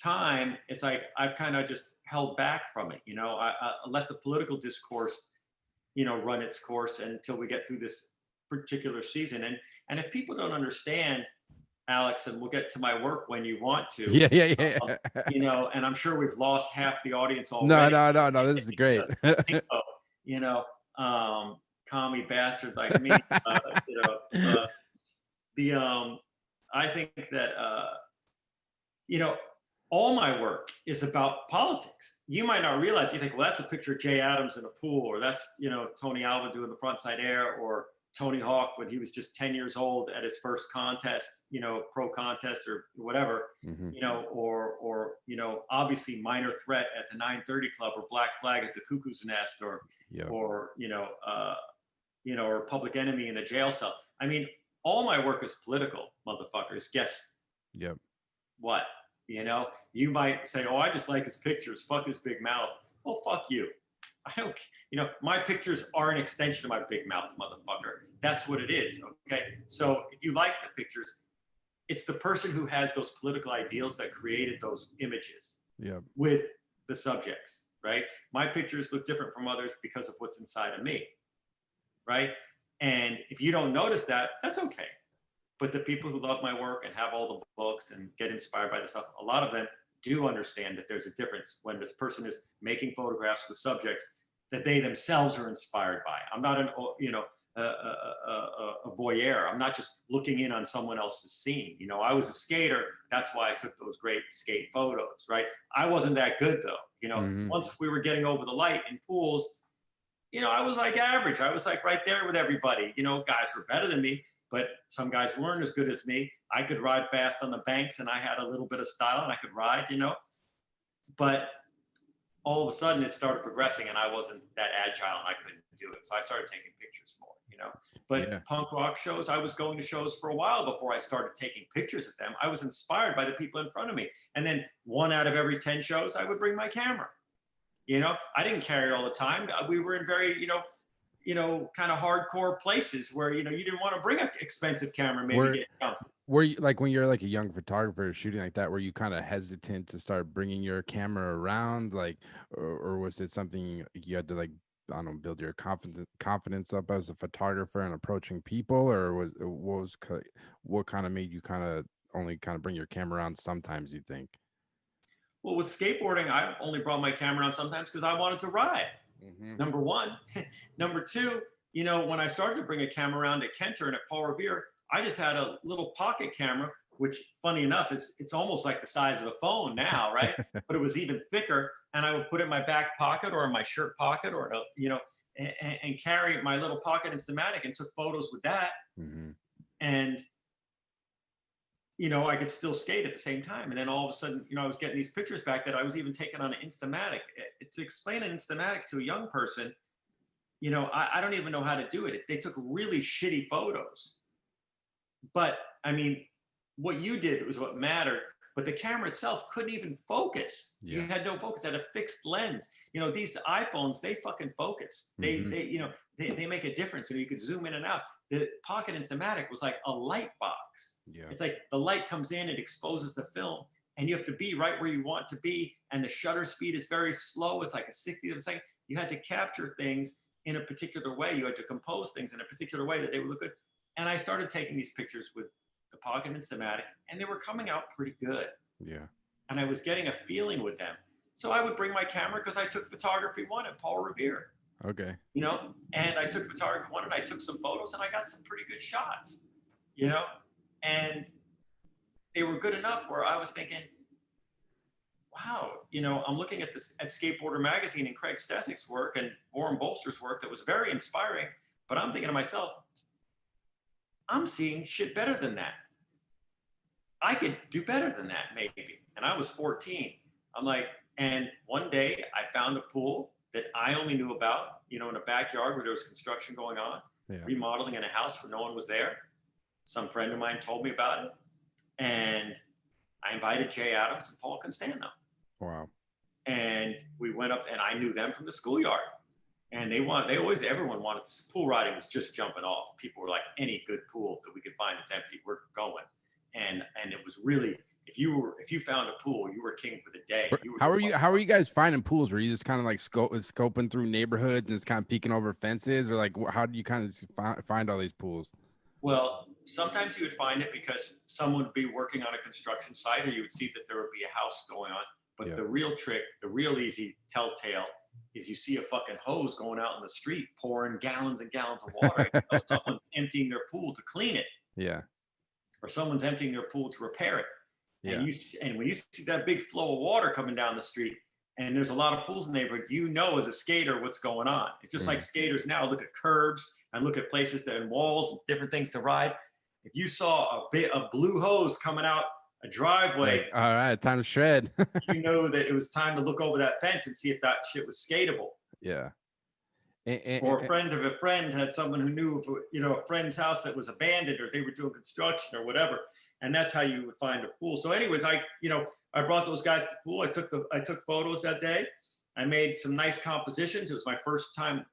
time, it's like I've kind of just held back from it. I let the political discourse, run its course until we get through this particular season. And if people don't understand, Alex, and we'll get to my work when you want to, and I'm sure we've lost half the audience already. No. This is great. You know, commie bastard like me. The I think that all my work is about politics. You might not realize. You think, well, that's a picture of Jay Adams in a pool, or that's Tony Alva doing the frontside air, or Tony Hawk when he was just 10 years old at his first contest, pro contest or whatever, Mhm. or obviously Minor Threat at the 930 Club, or Black Flag at the Cuckoo's Nest, or Yep. or or Public Enemy in the jail cell. I mean, all my work is political, motherfuckers. Guess Yep. what? You might say, "Oh, I just like his pictures. Fuck his big mouth." Well, fuck you. I don't. My pictures are an extension of my big mouth, motherfucker. That's what it is. Okay. So if you like the pictures, it's the person who has those political ideals that created those images Yep. with the subjects, right? My pictures look different from others because of what's inside of me, right? And if you don't notice that, that's okay. But the people who love my work and have all the books and get inspired by the stuff, a lot of them do understand that there's a difference when this person is making photographs with subjects that they themselves are inspired by. I'm not a voyeur. I'm not just looking in on someone else's scene. I was a skater. That's why I took those great skate photos, right? I wasn't that good though. Mhm. Once we were getting over the light in pools, I was like average. I was like right there with everybody. Guys were better than me, but some guys weren't as good as me. I could ride fast on the banks, and I had a little bit of style, and I could ride, But all of a sudden, it started progressing, and I wasn't that agile, and I couldn't do it. So I started taking pictures more, But Yeah. punk rock shows, I was going to shows for a while before I started taking pictures of them. I was inspired by the people in front of me. And then 1 out of every 10 shows, I would bring my camera. I didn't carry it all the time. We were in very, kind of hardcore places where, you didn't want to bring an expensive camera, maybe get jumped. Were you, like, when you're like a young photographer shooting like that, were you kind of hesitant to start bringing your camera around, like, or was it something you had to, like, I don't know, build your confidence up as a photographer and approaching people, or what kind of made you kind of only kind of bring your camera around sometimes, you think? Well, with skateboarding, I only brought my camera on sometimes because I wanted to ride. Number one. Number two, you know, when I started to bring a camera around at Kenter and at Paul Revere, I just had a little pocket camera, which funny enough it's almost like the size of a phone now, right? But it was even thicker, and I would put it in my back pocket or in my shirt pocket or, you know, and carry my little pocket Instamatic and took photos with that. And you know, I could still skate at the same time. And then all of a sudden, you know, I was getting these pictures back that I was even taking on an Instamatic. To explain an Instamatic to a young person, you know, I don't even know how to do it. They took really shitty photos. But I mean, what you did was what mattered. But the camera itself couldn't even focus. You had no focus. It had a fixed lens. You know, these iPhones, they fucking focus. They you know, they make a difference. You know, you could zoom in and out. The Pocket Instamatic was like a light box. It's like the light comes in, it exposes the film, and you have to be right where you want to be. And the shutter speed is very slow. It's like a 60th of a second. You had to capture things in a particular way. You had to compose things in a particular way that they would look good. And I started taking these pictures with the Pocket Instamatic, and they were coming out pretty good. And I was getting a feeling with them. So I would bring my camera because I took photography 1 at Paul Revere. You know, and I took photography 1 and I took some photos and I got some pretty good shots, you know, and they were good enough where I was thinking, wow, you know, I'm looking at this at Skateboarder magazine and Craig Stesik's work and Warren Bolster's work that was very inspiring, but I'm thinking to myself, I'm seeing shit better than that. I could do better than that maybe. And I was 14. I'm like, and one day I found a pool that I only knew about, you know, in a backyard where there was construction going on, remodeling in a house where no one was there. Some friend of mine told me about it. And I invited Jay Adams and Paul Constantino. And we went up, and I knew them from the schoolyard. And everyone wanted, pool riding was just jumping off. People were like, any good pool that we could find that's empty, we're going. And it was really, if you found a pool, you were king for the day. How are you guys finding pools? Were you just kind of like scoping through neighborhoods and just kind of peeking over fences, or like how do you kind of find all these pools? Well, sometimes you would find it because someone would be working on a construction site, or you would see that there would be a house going on. But the real trick, the real easy telltale, is you see a fucking hose going out in the street pouring gallons and gallons of water. You know, someone's emptying their pool to clean it. Or someone's emptying their pool to repair it. And when you see that big flow of water coming down the street, and there's a lot of pools in the neighborhood, you know as a skater what's going on. It's just like skaters now look at curbs and look at places and walls and different things to ride. If you saw a blue hose coming out a driveway, all right, time to shred. you know that it was time to look over that fence and see if that shit was skatable. Or a friend of a friend had someone who knew, you know, a friend's house that was abandoned, or they were doing construction or whatever. And that's how you would find a pool. So anyways, I brought those guys to the pool. I took photos that day. I made some nice compositions. It was my first time,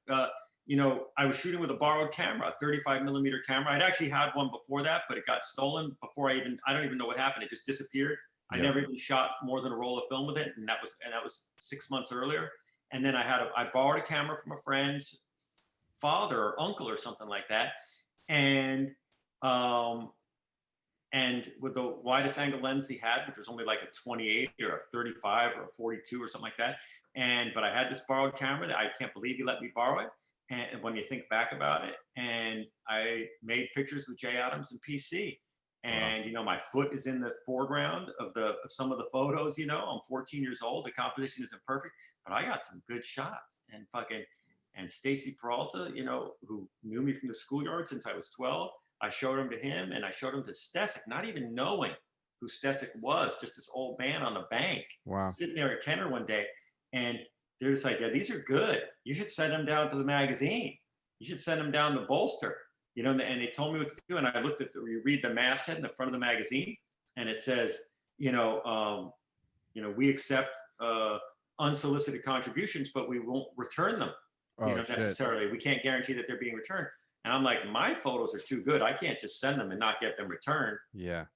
you know, I was shooting with a borrowed camera, a 35mm camera. I'd actually had one before that, but it got stolen before I don't even know what happened. It just disappeared. I never even shot more than a roll of film with it. And that was 6 months earlier. And then I borrowed a camera from a friend's father or uncle or something like that. And with the widest angle lens he had, which was only like a 28 or a 35 or a 42 or something like that. But I had this borrowed camera that I can't believe he let me borrow it. And when you think back about it, and I made pictures with Jay Adams and PC. And, you know, my foot is in the foreground of some of the photos. You know, I'm 14 years old. The composition isn't perfect, but I got some good shots. And Stacy Peralta, you know, who knew me from the schoolyard since I was 12, I showed him to him, and I showed him to Stesik, not even knowing who Stesik was, just this old man on the bank. Sitting there at Kenner one day, and they're just like, yeah, these are good. You should send them down to the magazine. You should send them down to Bolster. You know, and they told me what to do. And I looked at you read the masthead in the front of the magazine, and it says, you know, we accept unsolicited contributions, but we won't return them, necessarily. We can't guarantee that they're being returned. And I'm like, my photos are too good. I can't just send them and not get them returned.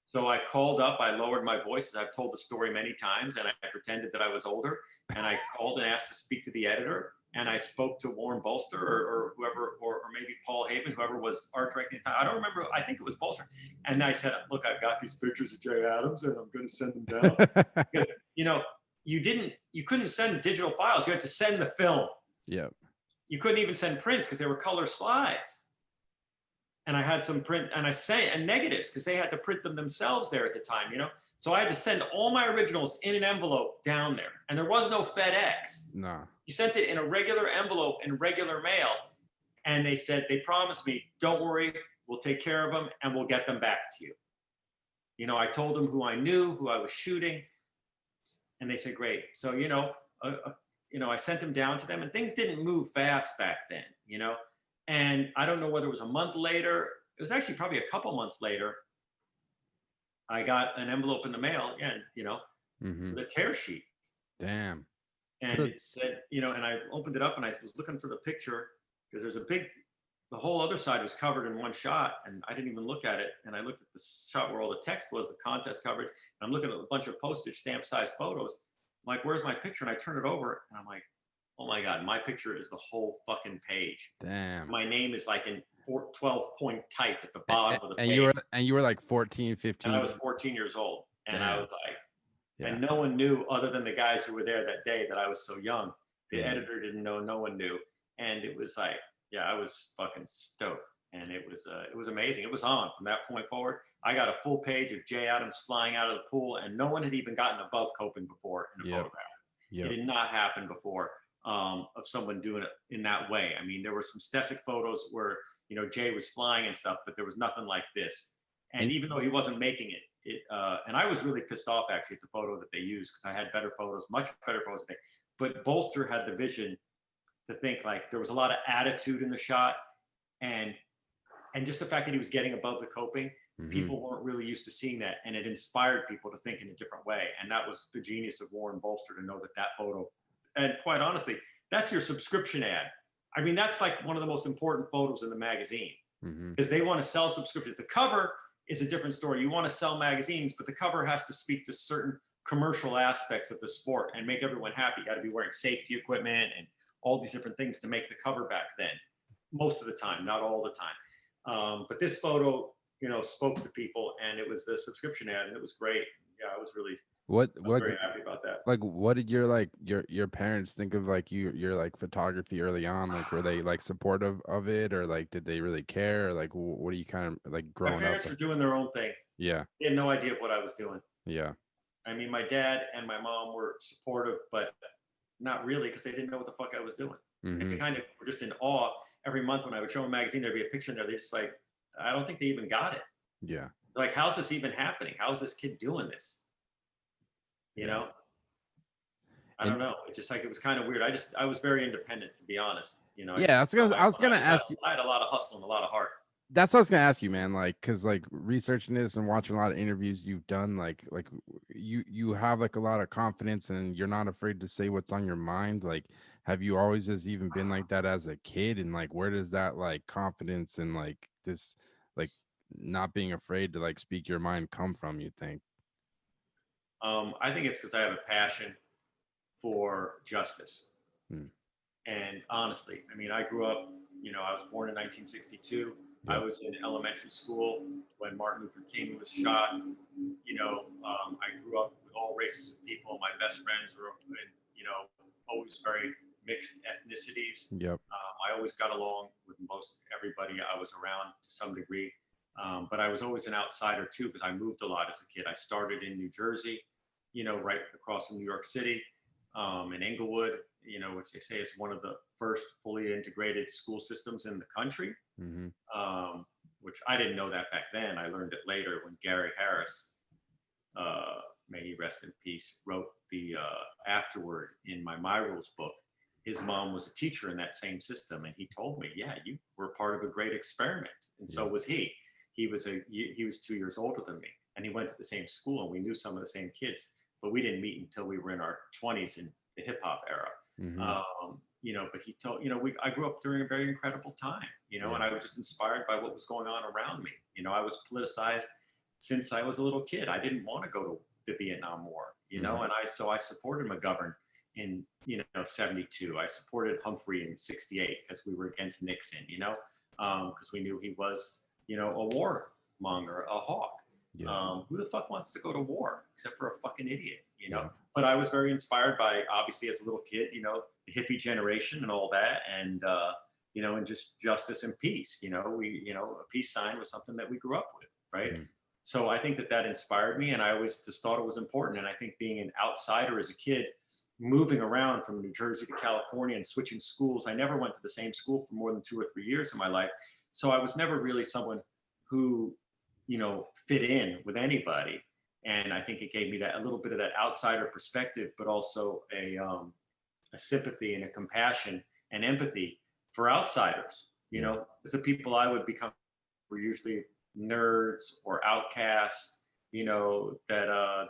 So I called up, I lowered my voice. I've told the story many times, and I pretended that I was older. And I called and asked to speak to the editor. And I spoke to Warren Bolster or whoever, or maybe Paul Haven, whoever was art directing at the time. I don't remember. I think it was Bolster. And I said, look, I've got these pictures of Jay Adams, and I'm going to send them down. Because, you know, you couldn't send digital files. You had to send the film. Yep. You couldn't even send prints because they were color slides. And I had some print, and I sent and negatives because they had to print them themselves there at the time, So I had to send all my originals in an envelope down there, and there was no FedEx. Nah. You sent it in a regular envelope in regular mail, and they promised me, don't worry, we'll take care of them and we'll get them back to you. I told them who I knew, who I was shooting, and they said, great. So, I sent them down to them, and things didn't move fast back then, And I don't know whether it was a month later. It was actually probably a couple months later. I got an envelope in the mail again, with a tear sheet. Damn. And it said, and I opened it up and I was looking for the picture because there's the whole other side was covered in one shot, and I didn't even look at it. And I looked at the shot where all the text was, the contest coverage. And I'm looking at a bunch of postage stamp size photos. I'm like, where's my picture? And I turn it over and I'm like, oh my God, my picture is the whole fucking page. Damn. My name is like in 12-point type at the bottom of the page. You were like 14, 15. And I was 14 years old. And Damn. I was like, and no one knew other than the guys who were there that day that I was so young. The editor didn't know, no one knew. And it was like, yeah, I was fucking stoked. And it was amazing. It was on from that point forward. I got a full page of Jay Adams flying out of the pool, and no one had even gotten above coping before in a photograph. It did not happen before of someone doing it in that way. I mean, there were some static photos where, Jay was flying and stuff, but there was nothing like this. And even though he wasn't making it, and I was really pissed off actually at the photo that they used because I had better photos, much better photos than they. But Bolster had the vision to think like there was a lot of attitude in the shot, and just the fact that he was getting above the coping, people weren't really used to seeing that, and it inspired people to think in a different way. And that was the genius of Warren Bolster, to know that photo. And quite honestly, that's your subscription ad. I mean, that's like one of the most important photos in the magazine because they want to sell subscriptions. The cover is a different story. You want to sell magazines, but the cover has to speak to certain commercial aspects of the sport and make everyone happy. You got to be wearing safety equipment and all these different things to make the cover back then. Most of the time, not all the time. But this photo, spoke to people, and it was a subscription ad, and it was great. Yeah, I was really very happy about that. Like, what did your parents think of like your like photography early on? Like, were they like supportive of it, or like did they really care? Or, like, what do you kind of like growing up? My parents were doing their own thing. Yeah. They had no idea what I was doing. Yeah. I mean, my dad and my mom were supportive, but not really, because they didn't know what the fuck I was doing. They kind of were just in awe. Every month when I would show them a magazine, there'd be a picture in there. They just like, I don't think they even got it. Yeah. They're like, how's this even happening? How is this kid doing this? I don't know. It's just like, it was kind of weird. I was very independent, to be honest. Yeah, I was gonna ask you. I had a lot of hustle and a lot of heart. That's what I was gonna ask you, man. Like, cause like researching this and watching a lot of interviews you've done, like you have like a lot of confidence and you're not afraid to say what's on your mind. Like, have you always just even been like that as a kid? And like, where does that like confidence and like this like not being afraid to like speak your mind come from, you think? I think it's because I have a passion for justice. And honestly, I mean, I grew up, I was born in 1962. I was in elementary school when Martin Luther King was shot. I grew up with all races of people. My best friends were, always very mixed ethnicities. Yep. I always got along with most everybody I was around to some degree. But I was always an outsider too, because I moved a lot as a kid. I started in New Jersey, right across from New York City, in Englewood, which they say is one of the first fully integrated school systems in the country. Which I didn't know that back then. I learned it later when Gary Harris, may he rest in peace, wrote the afterword in my Rules book. His mom was a teacher in that same system, and he told me, yeah, you were part of a great experiment, and so was he. He was 2 years older than me, and he went to the same school, and we knew some of the same kids, but we didn't meet until we were in our 20s in the hip hop era. But he told, I grew up during a very incredible time, and I was just inspired by what was going on around me. I was politicized since I was a little kid. I didn't want to go to the Vietnam War, and I supported McGovern in, 72. I supported Humphrey in 68 because we were against Nixon, because we knew he was, a warmonger, a hawk. Who the fuck wants to go to war except for a fucking idiot, you know? Yeah. But I was very inspired by, obviously, as a little kid, you know, the hippie generation and all that, and you know, and just justice and peace. You know, a peace sign was something that we grew up with, right? Mm. So I think that inspired me, and I always just thought it was important. And I think being an outsider as a kid, moving around from New Jersey to California and switching schools, I never went to the same school for more than 2 or 3 years in my life. So I was never really someone who, you know, fit in with anybody. And I think it gave me that a little bit of that outsider perspective, but also a sympathy and a compassion and empathy for outsiders. You know, because the people I would become were usually nerds or outcasts, you know, that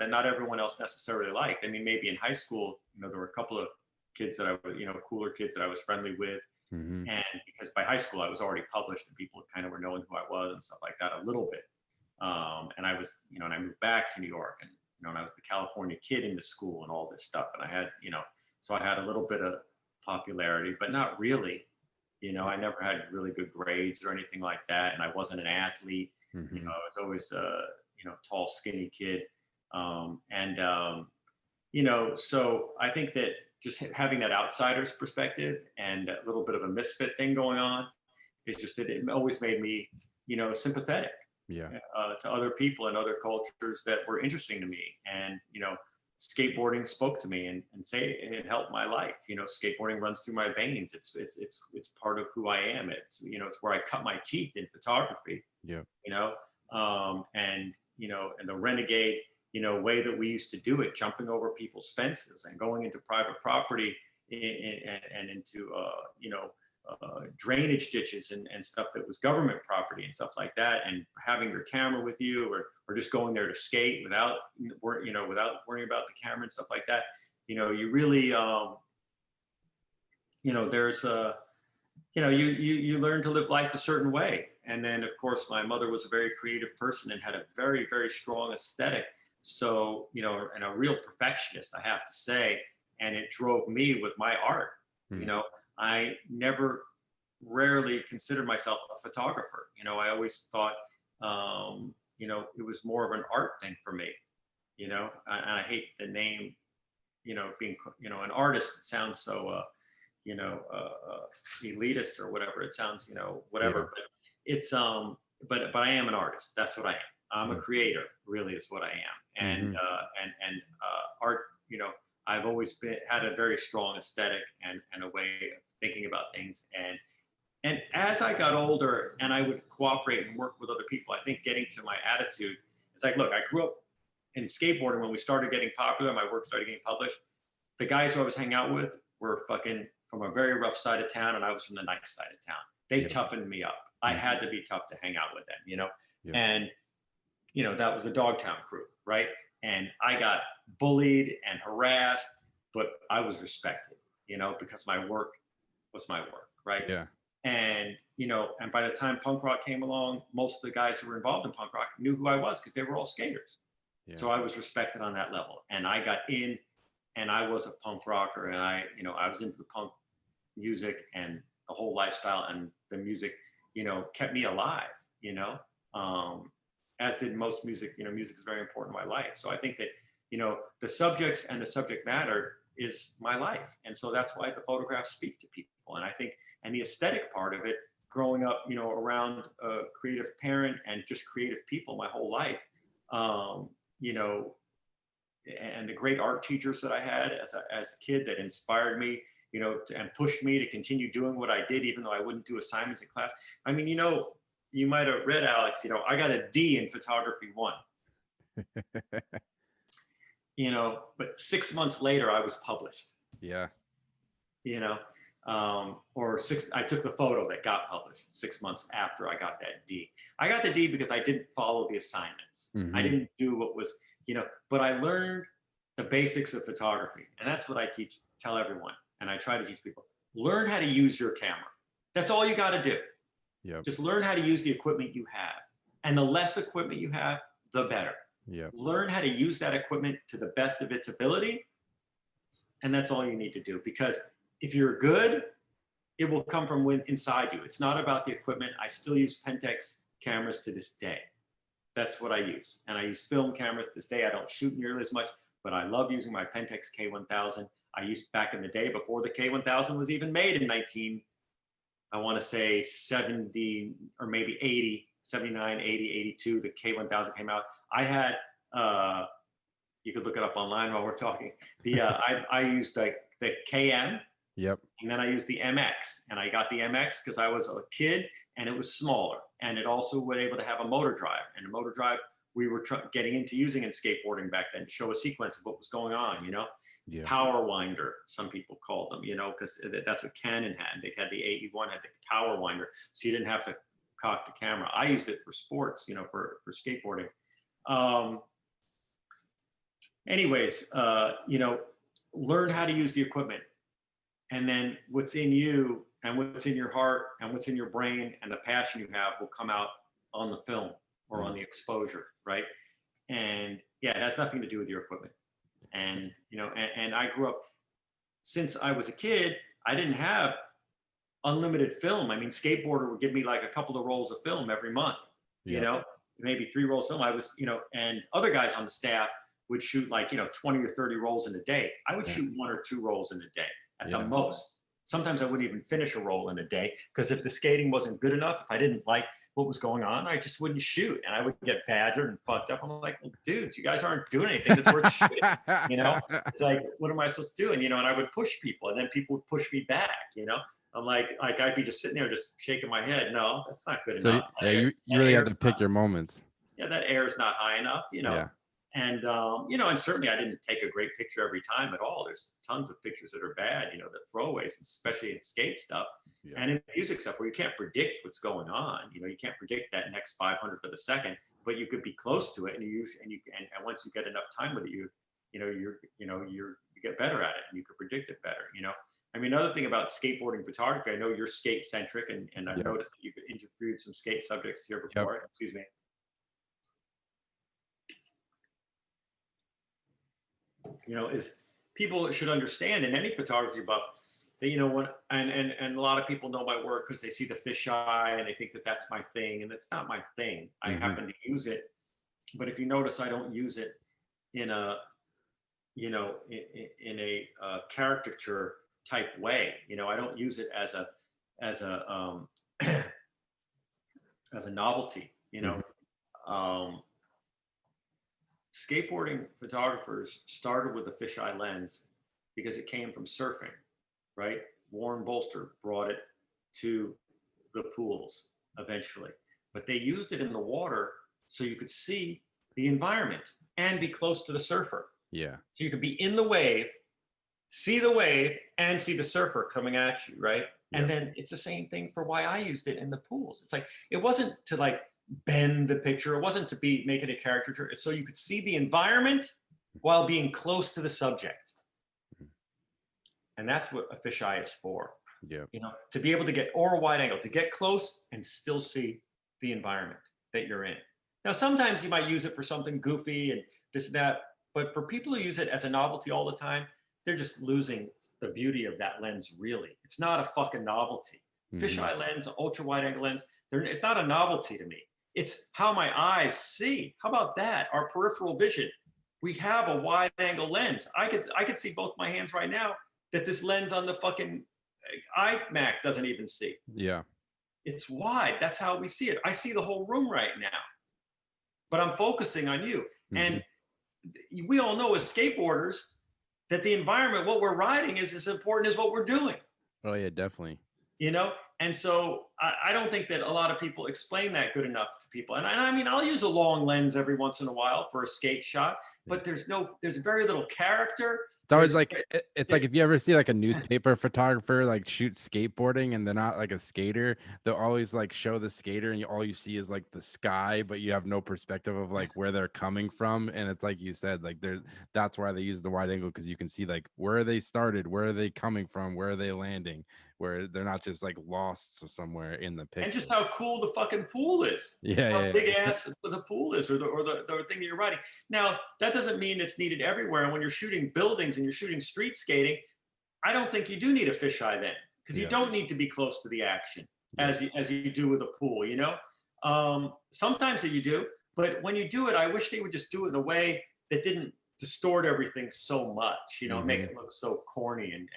not everyone else necessarily liked. I mean, maybe in high school, you know, there were a couple of kids that I was, you know, cooler kids that I was friendly with. Mm-hmm. And because by high school I was already published and people kind of were knowing who I was and stuff like that a little bit. And I was, you know, and I moved back to New York, and, you know, and I was the California kid in the school and all this stuff. And I had, you know, so I had a little bit of popularity, but not really. You know, I never had really good grades or anything like that. And I wasn't an athlete. Mm-hmm. You know, I was always a, you know, tall, skinny kid. You know, so I think that just having that outsider's perspective and a little bit of a misfit thing going on is just, it always made me, you know, sympathetic to other people and other cultures that were interesting to me. And, you know, skateboarding spoke to me and say it helped my life. You know, skateboarding runs through my veins. It's part of who I am. It's, you know, it's where I cut my teeth in photography. Yeah. You know, and, you know, and the renegade, you know, way that we used to do it, jumping over people's fences and going into private property and into, you know, drainage ditches and stuff that was government property and stuff like that, and having your camera with you, or just going there to skate without, you know, without worrying about the camera and stuff like that. You know, you really, you know, there's a, you know, you learn to live life a certain way. And then, of course, my mother was a very creative person and had a very, very strong aesthetic. So, you know, and a real perfectionist, I have to say, and it drove me with my art. You know, I rarely considered myself a photographer. You know, I always thought, you know, it was more of an art thing for me, you know, and I hate the name, you know, being, you know, an artist. It sounds so, you know, elitist or whatever. It sounds, you know, whatever, but it's, but I am an artist. That's what I am. I'm a creator, really, is what I am. And, art, you know, I've always had a very strong aesthetic and a way of thinking about things. And as I got older and I would cooperate and work with other people, I think getting to my attitude, it's like, look, I grew up in skateboarding when we started getting popular, my work started getting published. The guys who I was hanging out with were fucking from a very rough side of town, and I was from the nice side of town. They toughened me up. I had to be tough to hang out with them, you know? And, you know, that was the Dogtown crew, right? And I got bullied and harassed, but I was respected, you know, because my work was my work, right? Yeah. And, you know, and by the time punk rock came along, most of the guys who were involved in punk rock knew who I was because they were all skaters. Yeah. So I was respected on that level. And I got in, and I was a punk rocker, and I, you know, I was into the punk music, and the whole lifestyle and the music, you know, kept me alive, you know, as did most music. You know, music is very important in my life. So I think that, you know, the subjects and the subject matter is my life. And so that's why the photographs speak to people. And I think, and the aesthetic part of it, growing up, you know, around a creative parent and just creative people my whole life, you know, and the great art teachers that I had as a kid that inspired me, you know, and pushed me to continue doing what I did, even though I wouldn't do assignments in class. I mean, you know, you might have read, Alex, you know, I got a D in photography 1. You know, but 6 months later, I was published. Yeah. You know, I took the photo that got published 6 months after I got that D. I got the D because I didn't follow the assignments. I didn't do what was, you know, but I learned the basics of photography. And that's what I tell everyone. And I try to teach people, learn how to use your camera. That's all you got to do. Yep. Just learn how to use the equipment you have. And the less equipment you have, the better. Yep. Learn how to use that equipment to the best of its ability. And that's all you need to do. Because if you're good, it will come from inside you. It's not about the equipment. I still use Pentax cameras to this day. That's what I use. And I use film cameras. This day I don't shoot nearly as much, but I love using my Pentax K1000. I used back in the day before the K1000 was even made in I want to say 70 or maybe 80, 79, 80, 82, the K1000 came out. I had, you could look it up online while we're talking. I used like the KM. Yep. And then I used the MX, and I got the MX because I was a kid and it was smaller, and it also was able to have a motor drive. And the motor drive we were getting into using in skateboarding back then to show a sequence of what was going on, Yeah. Power winder, some people called them, because that's what Canon had. They had the AE1 had the power winder, so you didn't have to cock the camera. I used it for sports, for skateboarding. Anyways, learn how to use the equipment. And then what's in you and what's in your heart and what's in your brain and the passion you have will come out on the film or on the exposure, right? And yeah, it has nothing to do with your equipment. And, and I grew up, since I was a kid, I didn't have unlimited film. I mean, skateboarder would give me like a couple of rolls of film every month, maybe 3 rolls of film. I was, and other guys on the staff would shoot like, 20 or 30 rolls in a day. I would shoot 1 or 2 rolls in a day at the most. Sometimes I wouldn't even finish a roll in a day because if the skating wasn't good enough, if I didn't like what was going on, I just wouldn't shoot, and I would get badgered and fucked up. I'm like, well, dudes, you guys aren't doing anything that's worth shooting. It's like, what am I supposed to do? And and I would push people, and then people would push me back. I'm like I'd be just sitting there, just shaking my head. No, that's not good enough. Yeah, you really had to pick your moments. Yeah, that air is not high enough. Yeah. And and certainly I didn't take a great picture every time at all. There's tons of pictures that are bad, the throwaways, especially in skate stuff and in music stuff where you can't predict what's going on. You can't predict that next 500th of a second, but you could be close to it, and and once you get enough time with it, you get better at it, and you can predict it better. I mean, another thing about skateboarding photography, I know you're skate centric, and I've noticed that you've interviewed some skate subjects here before. Yep. Excuse me. Is people should understand in any photography buff that, when, and a lot of people know my work because they see the fisheye and they think that that's my thing, and that's not my thing. I happen to use it, but if you notice, I don't use it in a, in a caricature type way. I don't use it as a as a novelty. Skateboarding photographers started with a fisheye lens because it came from surfing, right? Warren Bolster brought it to the pools eventually, but they used it in the water so you could see the environment and be close to the surfer. Yeah. So you could be in the wave, see the wave, and see the surfer coming at you, right? Yeah. And then it's the same thing for why I used it in the pools. It's like, it wasn't to like bend the picture. It wasn't to make it a caricature. It's so you could see the environment while being close to the subject. And that's what a fisheye is for. Yeah. To be able to get, or a wide angle, to get close and still see the environment that you're in. Now, sometimes you might use it for something goofy and this and that, but for people who use it as a novelty all the time, they're just losing the beauty of that lens, really. It's not a fucking novelty. Fisheye lens, ultra wide angle lens, it's not a novelty to me. It's how my eyes see. How about that? Our peripheral vision. We have a wide angle lens. I could see both my hands right now that this lens on the fucking iMac doesn't even see. Yeah. It's wide. That's how we see it. I see the whole room right now, but I'm focusing on you. And we all know as skateboarders that the environment, what we're riding is as important as what we're doing. Oh yeah, definitely. And so I don't think that a lot of people explain that good enough to people. And I mean, I'll use a long lens every once in a while for a skate shot, but there's very little character. It's always like, it's like if you ever see like a newspaper photographer like shoot skateboarding and they're not like a skater, they'll always like show the skater and all you see is like the sky, but you have no perspective of like where they're coming from. And it's like you said, like that's why they use the wide angle, because you can see like where they started, where are they coming from, where are they landing, where they're not just like lost somewhere in the picture. And just how cool the fucking pool is. Yeah. How big ass the pool is, or the thing you're riding. Now, that doesn't mean it's needed everywhere. And when you're shooting buildings and you're shooting street skating, I don't think you do need a fisheye then, because you don't need to be close to the action as you do with a pool, Sometimes you do, But when you do it, I wish they would just do it in a way that didn't distort everything so much, make it look so corny and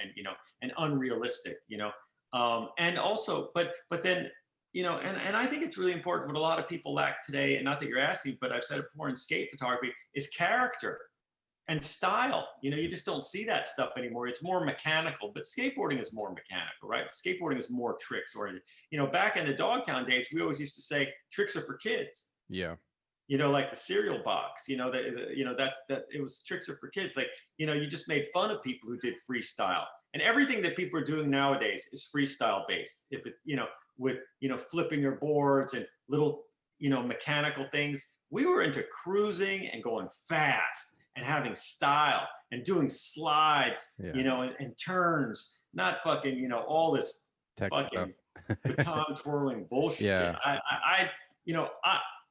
unrealistic, and also, but then, and I think it's really important. What a lot of people lack today, and not that you're asking, but I've said it before in skate photography, is character and style. You just don't see that stuff anymore. It's more mechanical, but skateboarding is more mechanical, right? Skateboarding is more tricks oriented. Back in the Dogtown days, we always used to say tricks are for kids. Yeah. Like the cereal box, that it was tricks are for kids. Like, you just made fun of people who did freestyle, and everything that people are doing nowadays is freestyle based. If it, with, flipping your boards and little, mechanical things. We were into cruising and going fast and having style and doing slides, and turns, not fucking, all this Tech fucking stuff. baton twirling bullshit. Yeah. I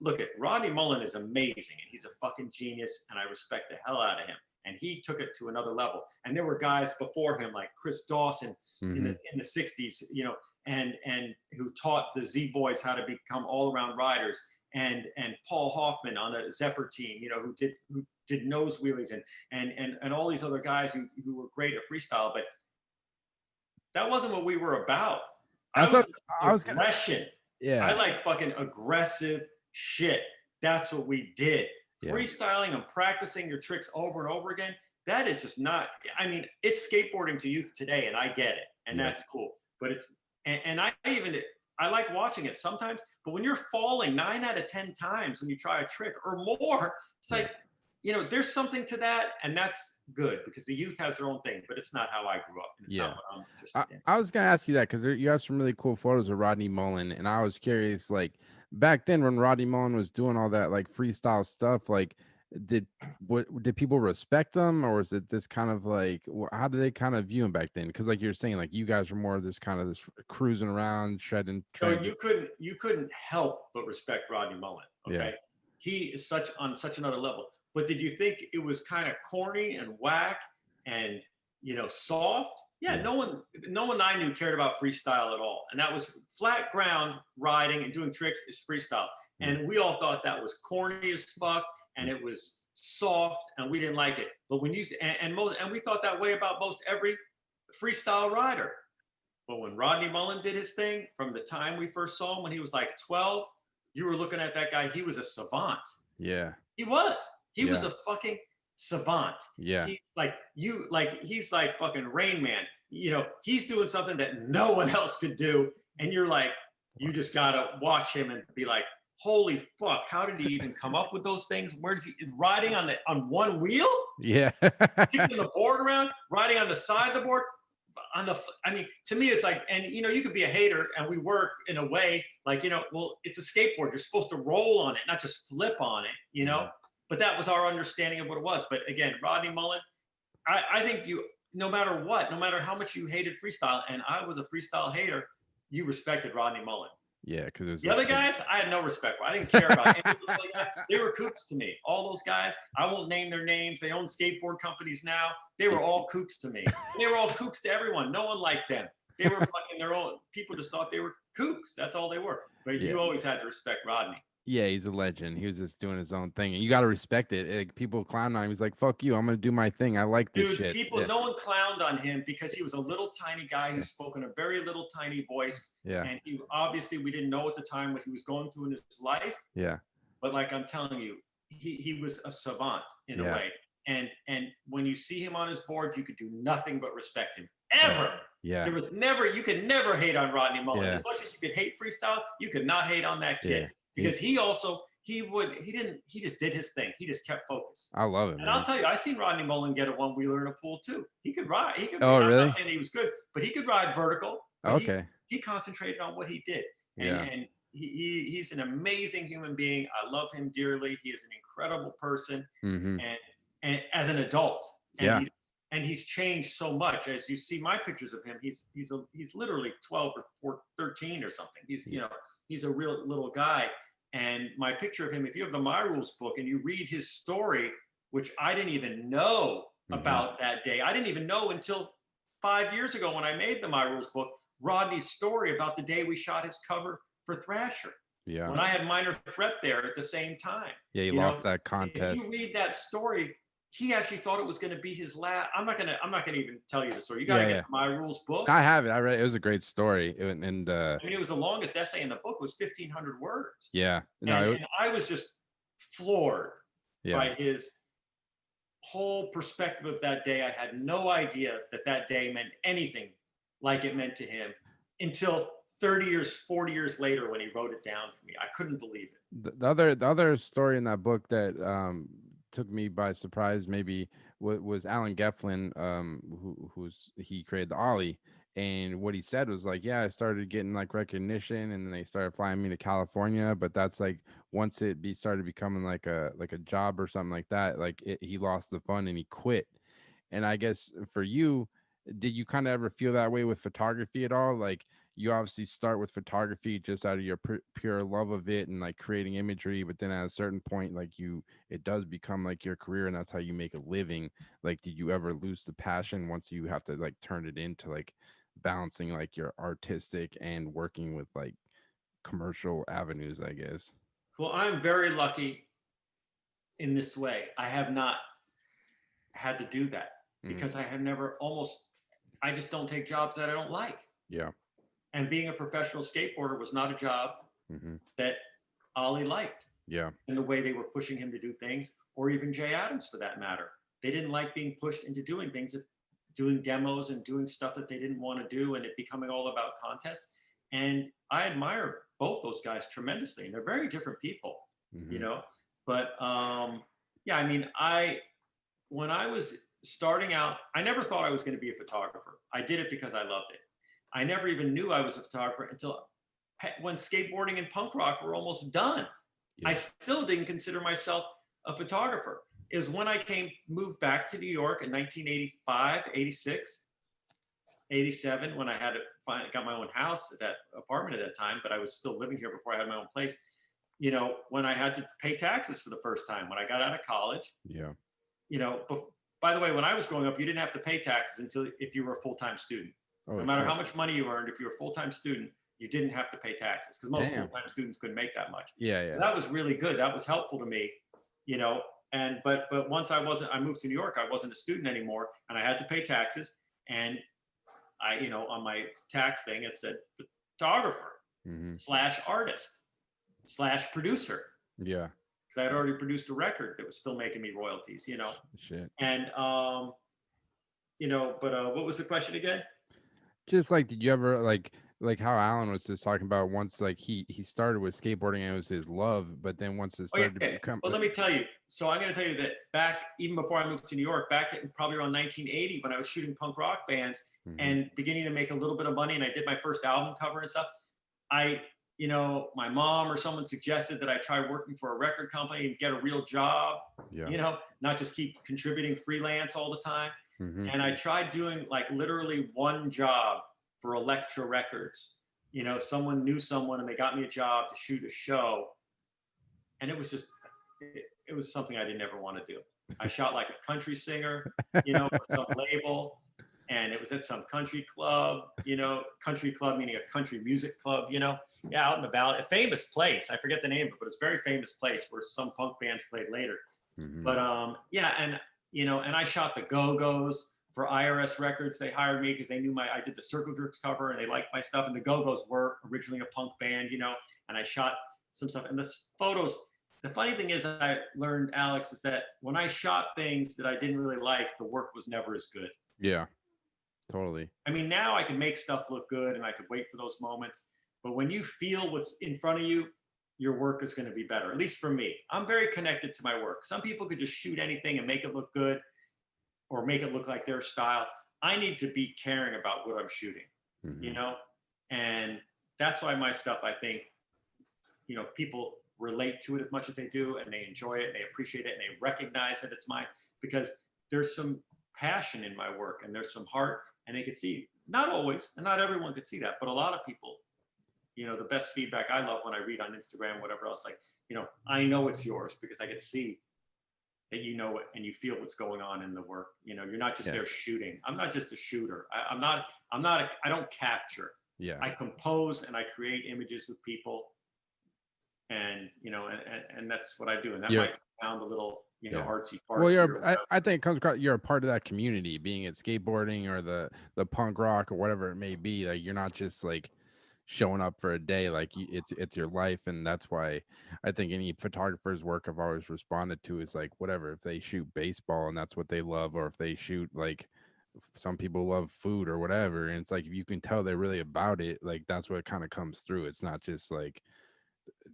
look at Rodney Mullen is amazing, and he's a fucking genius, and I respect the hell out of him. And he took it to another level. And there were guys before him like Chris Dawson in the 60s, and who taught the Z Boys how to become all around riders, and Paul Hoffman on the Zephyr team, who did nose wheelies, and all these other guys who were great at freestyle. But that wasn't what we were about. I was aggression. Yeah. I like fucking aggressive shit. That's what we did. Yeah. Freestyling and practicing your tricks over and over again. That is just not, it's skateboarding to youth today, and I get it. And that's cool. But it's, and I like watching it sometimes, but when you're falling 9 out of 10 times when you try a trick or more, it's like, there's something to that, and that's good because the youth has their own thing, but it's not how I grew up. And it's not what I'm interested in. I was going to ask you that because you have some really cool photos of Rodney Mullen, and I was curious, like, back then when Rodney Mullen was doing all that, like, freestyle stuff, like, did people respect him, or was it this kind of like, how did they kind of view him back then? Because like you're saying, like, you guys were more of this kind of this cruising around, shredding. So you couldn't help but respect Rodney Mullen. Okay. Yeah. He is on such another level. But did you think it was kind of corny and whack and, soft? Yeah, no one I knew cared about freestyle at all. And that was flat ground riding and doing tricks is freestyle. And we all thought that was corny as fuck, and it was soft, and we didn't like it. But when and we thought that way about most every freestyle rider. But when Rodney Mullen did his thing, from the time we first saw him when he was like 12, you were looking at that guy, he was a savant. Yeah. He was. He was a fucking savant. Yeah. He's like fucking Rain Man. He's doing something that no one else could do. And you're like, you just gotta watch him and be like, holy fuck, how did he even come up with those things? Where does he riding on one wheel? Yeah. Kicking the board around, riding on the side of the board. To me, it's like, and you could be a hater, and we work in a way like, well, it's a skateboard. You're supposed to roll on it, not just flip on it, Yeah. But that was our understanding of what it was. But again, Rodney Mullen, I think no matter what, no matter how much you hated freestyle, and I was a freestyle hater, you respected Rodney Mullen. Yeah, because the other guys, I had no respect for. I didn't care about any of those other guys. They were kooks to me. All those guys, I won't name their names. They own skateboard companies now. They were all kooks to me. They were all kooks to everyone. No one liked them. They were fucking their own. People just thought they were kooks. That's all they were. But you always had to respect Rodney. Yeah, he's a legend. He was just doing his own thing, and you got to respect it. Like, people clown on him. He's like, "Fuck you! I'm gonna do my thing. I like this shit." No one clowned on him because he was a little tiny guy who spoke in a very little tiny voice. Yeah. And we didn't know at the time what he was going through in his life. Yeah. But like I'm telling you, he was a savant in a way. And when you see him on his board, you could do nothing but respect him. Ever. Yeah. You could never hate on Rodney Mullen. As much as you could hate freestyle, you could not hate on that kid. Because he just did his thing. He just kept focused. I love it. And I'll tell you, I seen Rodney Mullen get a one wheeler in a pool too. He could ride. Oh, really? I'm not saying he was good, but he could ride vertical. Okay. He concentrated on what he did. And he's an amazing human being. I love him dearly. He is an incredible person. Mm-hmm. And as an adult. And he's changed so much. As you see my pictures of him, he's literally 12 or 13 or something. He's a real little guy. And my picture of him, if you have the My Rules book and you read his story, which I didn't even know about that day. I didn't even know until 5 years ago when I made the My Rules book, Rodney's story about the day we shot his cover for Thrasher. Yeah. when I had minor threat there at the same time. Yeah, he You know, lost that if you contest. read that story, he actually thought it was going to be his last. I'm not gonna even tell you the story. You got to Yeah, get yeah. the My Rules book. I have it. I read it. It was a great story. I mean, it was the longest essay in the book, was 1,500 words. Yeah. No, And I was just floored yeah. by his whole perspective of that day. I had no idea that that day meant anything like it meant to him until 30 years, 40 years later when he wrote it down for me. I couldn't believe it. The other story in that book that took me by surprise maybe was Alan Gefflin, who's he created the Ollie, and what he said was like, yeah, I started getting like recognition, and then they started flying me to California, but that's like once started becoming like a job or something like that, like he lost the fun and he quit. And I guess for you, did you kind of ever feel that way with photography at all? Like you obviously start with photography just out of your pure love of it and like creating imagery, but then at a certain point, like it does become like your career and that's how you make a living. Like, did you ever lose the passion once you have to like turn it into like balancing like your artistic and working with like commercial avenues, I guess? Well, I'm very lucky in this way. I have not had to do that Hmm. because I have never I just don't take jobs that I don't like. Yeah. And being a professional skateboarder was not a job Hmm. that Ollie liked, Yeah. and the way they were pushing him to do things, or even Jay Adams for that matter. They didn't like being pushed into doing things, doing demos and doing stuff that they didn't want to do, and it becoming all about contests. And I admire both those guys tremendously. And they're very different people, you Hmm. know. But yeah, I mean, when I was starting out, I never thought I was going to be a photographer. I did it because I loved it. I never even knew I was a photographer until when skateboarding and punk rock were almost done. I Yeah. still didn't consider myself a photographer. It was when I moved back to New York in 1985, 86, 87, when I got my own house, that apartment at that time, but I was still living here before I had my own place. You know, when I had to pay taxes for the first time, when I got out of college, Yeah. you know, but by the way, when I was growing up, you didn't have to pay taxes until if you were a full-time student. No Oh matter shit. how much money you earned, if you were a full-time student, you didn't have to pay taxes because most Damn. full-time students couldn't make that much. Yeah. So Yeah. that was really good. That was helpful to me, you know. And but once I moved to New York, I wasn't a student anymore, and I had to pay taxes. And I, you know, on my tax thing, it said photographer Hmm. slash artist slash producer Yeah. because I had already produced a record that was still making me royalties, you know. Shit. And you know, but what was the question again? Just like, did you ever like how Alan was just talking about once like he started with skateboarding and it was his love, but then once it Oh started to yeah. become Well, let me tell you. So I'm going to tell you that back even before I moved to New York, back in probably around 1980, when I was shooting punk rock bands Mhm. and beginning to make a little bit of money, and I did my first album cover and stuff. I, you know, my mom or someone suggested that I try working for a record company and get a real job. Yeah. You know, not just keep contributing freelance all the time. Hmm. And I tried doing like literally one job for Elektra Records. You know, someone knew someone and they got me a job to shoot a show. And it was just, it was something I didn't ever want to do. I shot like a country singer, you know, for some label. And it was at some country club, you know, country club meaning a country music club, you know, yeah, out and about, a famous place. I forget the name of it, but it's a very famous place where some punk bands played later. Hmm. But yeah, and you know, and I shot the Go-Go's for IRS Records. They hired me because they knew I did the Circle Jerks cover and they liked my stuff. And the Go-Go's were originally a punk band, you know, and I shot some stuff. And the photos, the funny thing is I learned, Alex, is that when I shot things that I didn't really like, the work was never as good. Yeah. Totally. I mean, now I can make stuff look good and I could wait for those moments. But when you feel what's in front of you, your work is going to be better, at least for me. I'm very connected to my work. Some people could just shoot anything and make it look good or make it look like their style. I need to be caring about what I'm shooting, you Hmm. know? And that's why my stuff, I think, you know, people relate to it as much as they do and they enjoy it and they appreciate it and they recognize that it's mine because there's some passion in my work and there's some heart and they could see, not always, and not everyone could see that, but a lot of people, you know, the best feedback I love when I read on Instagram, whatever else, like, you know, I know it's yours because I could see that you know it and you feel what's going on in the work. You know, you're not just Yeah. there shooting. I'm not just a shooter. I don't capture. Yeah. I compose and I create images with people and and that's what I do. And that You're might sound a little yeah. artsy Well, fartsy or whatever. I think it comes across you're a part of that community, being it skateboarding or the punk rock or whatever it may be. Like you're not just like showing up for a day. Like it's your life, and that's why I think any photographer's work I've always responded to is like whatever. If they shoot baseball and that's what they love, or if they shoot like some people love food or whatever, and it's like if you can tell they're really about it, like that's what kind of comes through. It's not just like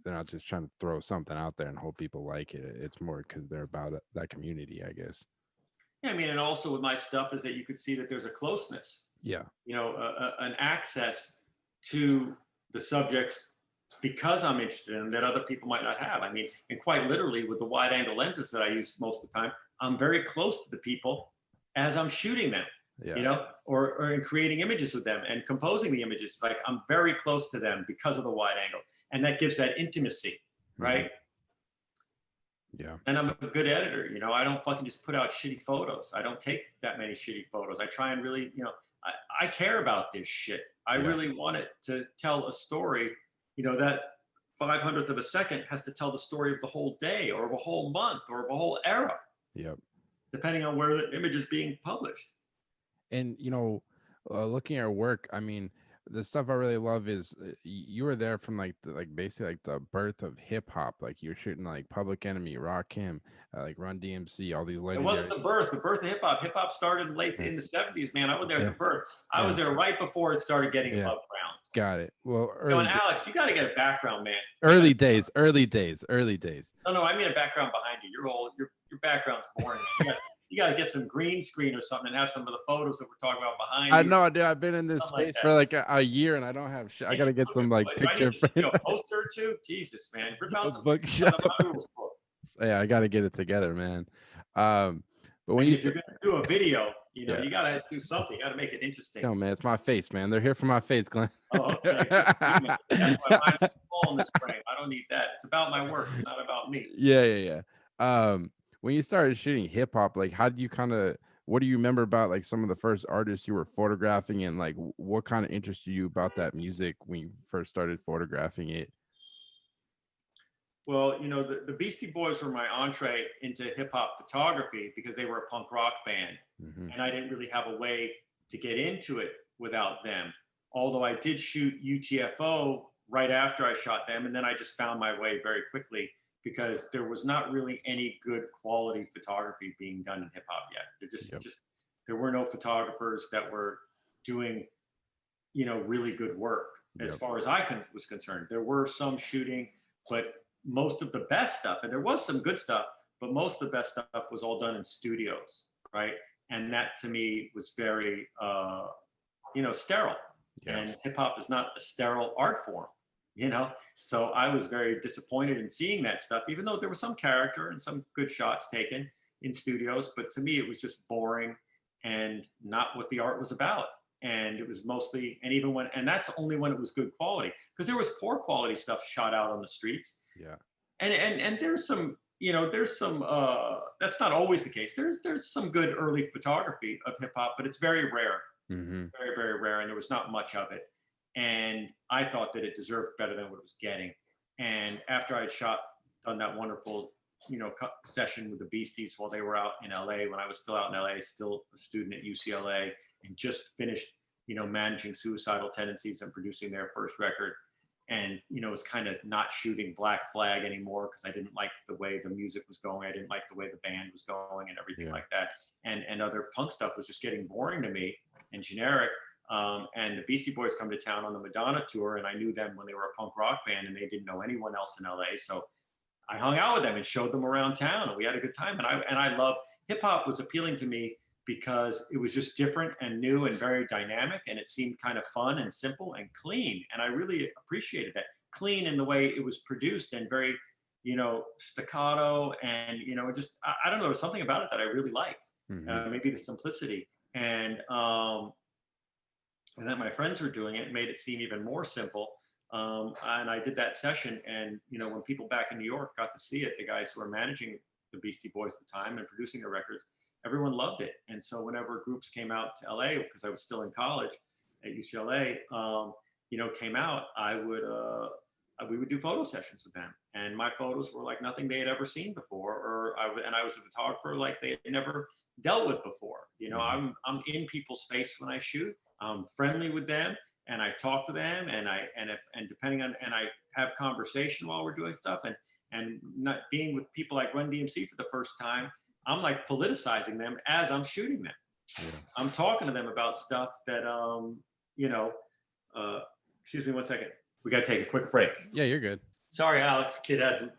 they're not just trying to throw something out there and hope people like it. It's more because they're about that community, I guess. Yeah, I mean, and also with my stuff is that you could see that there's a closeness, Yeah. an access to the subjects because I'm interested in them that other people might not have. I mean, and quite literally with the wide angle lenses that I use most of the time, I'm very close to the people as I'm shooting them, Yeah. or in creating images with them and composing the images. Like I'm very close to them because of the wide angle. And that gives that intimacy, right? Mm-hmm. Yeah. And I'm a good editor. I don't fucking just put out shitty photos. I don't take that many shitty photos. I try and really, I care about this shit. I really want it to tell a story, that 500th of a second has to tell the story of the whole day or of a whole month or of a whole era. Yep. Depending on where the image is being published. And, looking at your work, I mean, the stuff I really love is you were there from basically like the birth of hip hop. Like you're shooting like Public Enemy, Rakim, like Run DMC, all these It wasn't legendary. the birth of hip hop. Hip hop started in the 70s, man. I was there at the birth. I was there right before it started getting above ground. Got it. Well, and Alex, you got to get a background, man. Early days. No, I mean a background behind you. You're old. Your background's boring. You got to get some green screen or something and have some of the photos that we're talking about behind you. I know, dude. I've been in this space for like a year, and I don't have shit. I got to get some like picture. A poster or two. Jesus, man. Rip out some Yeah, I got to get it together, man. But when you're gonna do a video, you gotta do something. You gotta make it interesting. No, man, it's my face, man. They're here for my face, Glenn. Oh, okay. That's why mine's small in this frame. I don't need that. It's about my work. It's not about me. Yeah. When you started shooting hip hop, like, how did you what do you remember about like some of the first artists you were photographing, and like what kind of interested you about that music when you first started photographing it? Well, the Beastie Boys were my entree into hip hop photography because they were a punk rock band. Mm-hmm. And I didn't really have a way to get into it without them. Although I did shoot UTFO right after I shot them. And then I just found my way very quickly because there was not really any good quality photography being done in hip hop yet. There were no photographers that were doing, really good work as far as I was concerned. There were some shooting, but most of the best stuff, and there was some good stuff, but most of the best stuff was all done in studios, right? And that to me was very, sterile. Yeah. And hip hop is not a sterile art form, So I was very disappointed in seeing that stuff, even though there was some character and some good shots taken in studios. But to me, it was just boring and not what the art was about. And it was mostly, and that's only when it was good quality, because there was poor quality stuff shot out on the streets. Yeah. And there's some, that's not always the case. There's some good early photography of hip hop, but it's very rare. Mm-hmm. Very, very rare. And there was not much of it. And I thought that it deserved better than what it was getting. And after I had done that wonderful, session with the Beasties while they were out in LA, when I was still out in LA, still a student at UCLA, and just finished, managing Suicidal Tendencies and producing their first record. And, was kind of not shooting Black Flag anymore because I didn't like the way the music was going. I didn't like the way the band was going and everything like that. And other punk stuff was just getting boring to me and generic. And the Beastie Boys come to town on the Madonna tour, and I knew them when they were a punk rock band, and they didn't know anyone else in LA. So I hung out with them and showed them around town, and we had a good time. And I loved hip hop. Was appealing to me because it was just different and new and very dynamic, and it seemed kind of fun and simple and clean. And I really appreciated that. Clean in the way it was produced and very, staccato and, just, I don't know, there was something about it that I really liked. Mm-hmm. Maybe the simplicity. And that my friends were doing it made it seem even more simple. And I did that session, and, when people back in New York got to see it, the guys who were managing the Beastie Boys at the time and producing the records, everyone loved it. And so whenever groups came out to LA, because I was still in college at UCLA, came out, I would we would do photo sessions with them, and my photos were like nothing they had ever seen before, and I was a photographer like they had never dealt with before. You know, I'm in people's face when I shoot. I'm friendly with them, and I talk to them, and depending on, and I have conversation while we're doing stuff, and not being with people like Run DMC for the first time, I'm like politicizing them as I'm shooting them. Yeah. I'm talking to them about stuff that you know. Excuse me 1 second. We got to take a quick break. Yeah, you're good. Sorry, Alex. Kid had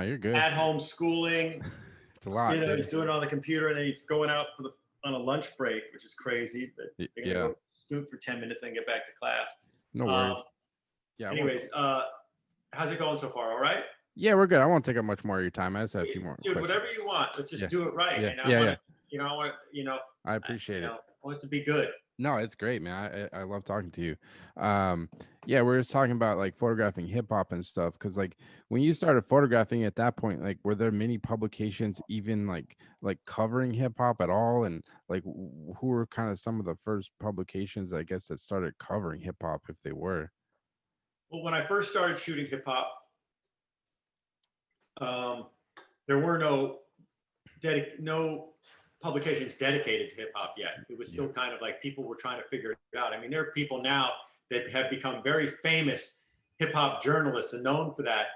you're good. At home schooling. It's a lot. You know, he's doing it on the computer, and then he's going out on a lunch break, which is crazy. But they're gonna go snoop for 10 minutes and get back to class. No worries. Yeah. Anyways, how's it going so far? All right. Yeah, we're good. I won't take up much more of your time. I just have a few more. Dude, questions. Whatever you want. Let's just do it right. Yeah. And I appreciate it. I want it to be good. No, it's great, man. I love talking to you. Yeah, we're just talking about like photographing hip hop and stuff. Cause like when you started photographing at that point, like were there many publications even like covering hip hop at all? And like who were kind of some of the first publications, I guess, that started covering hip hop, if they were? Well, when I first started shooting hip hop, there were no publications dedicated to hip hop yet. It was still kind of like people were trying to figure it out. I mean, there are people now that have become very famous hip hop journalists and known for that.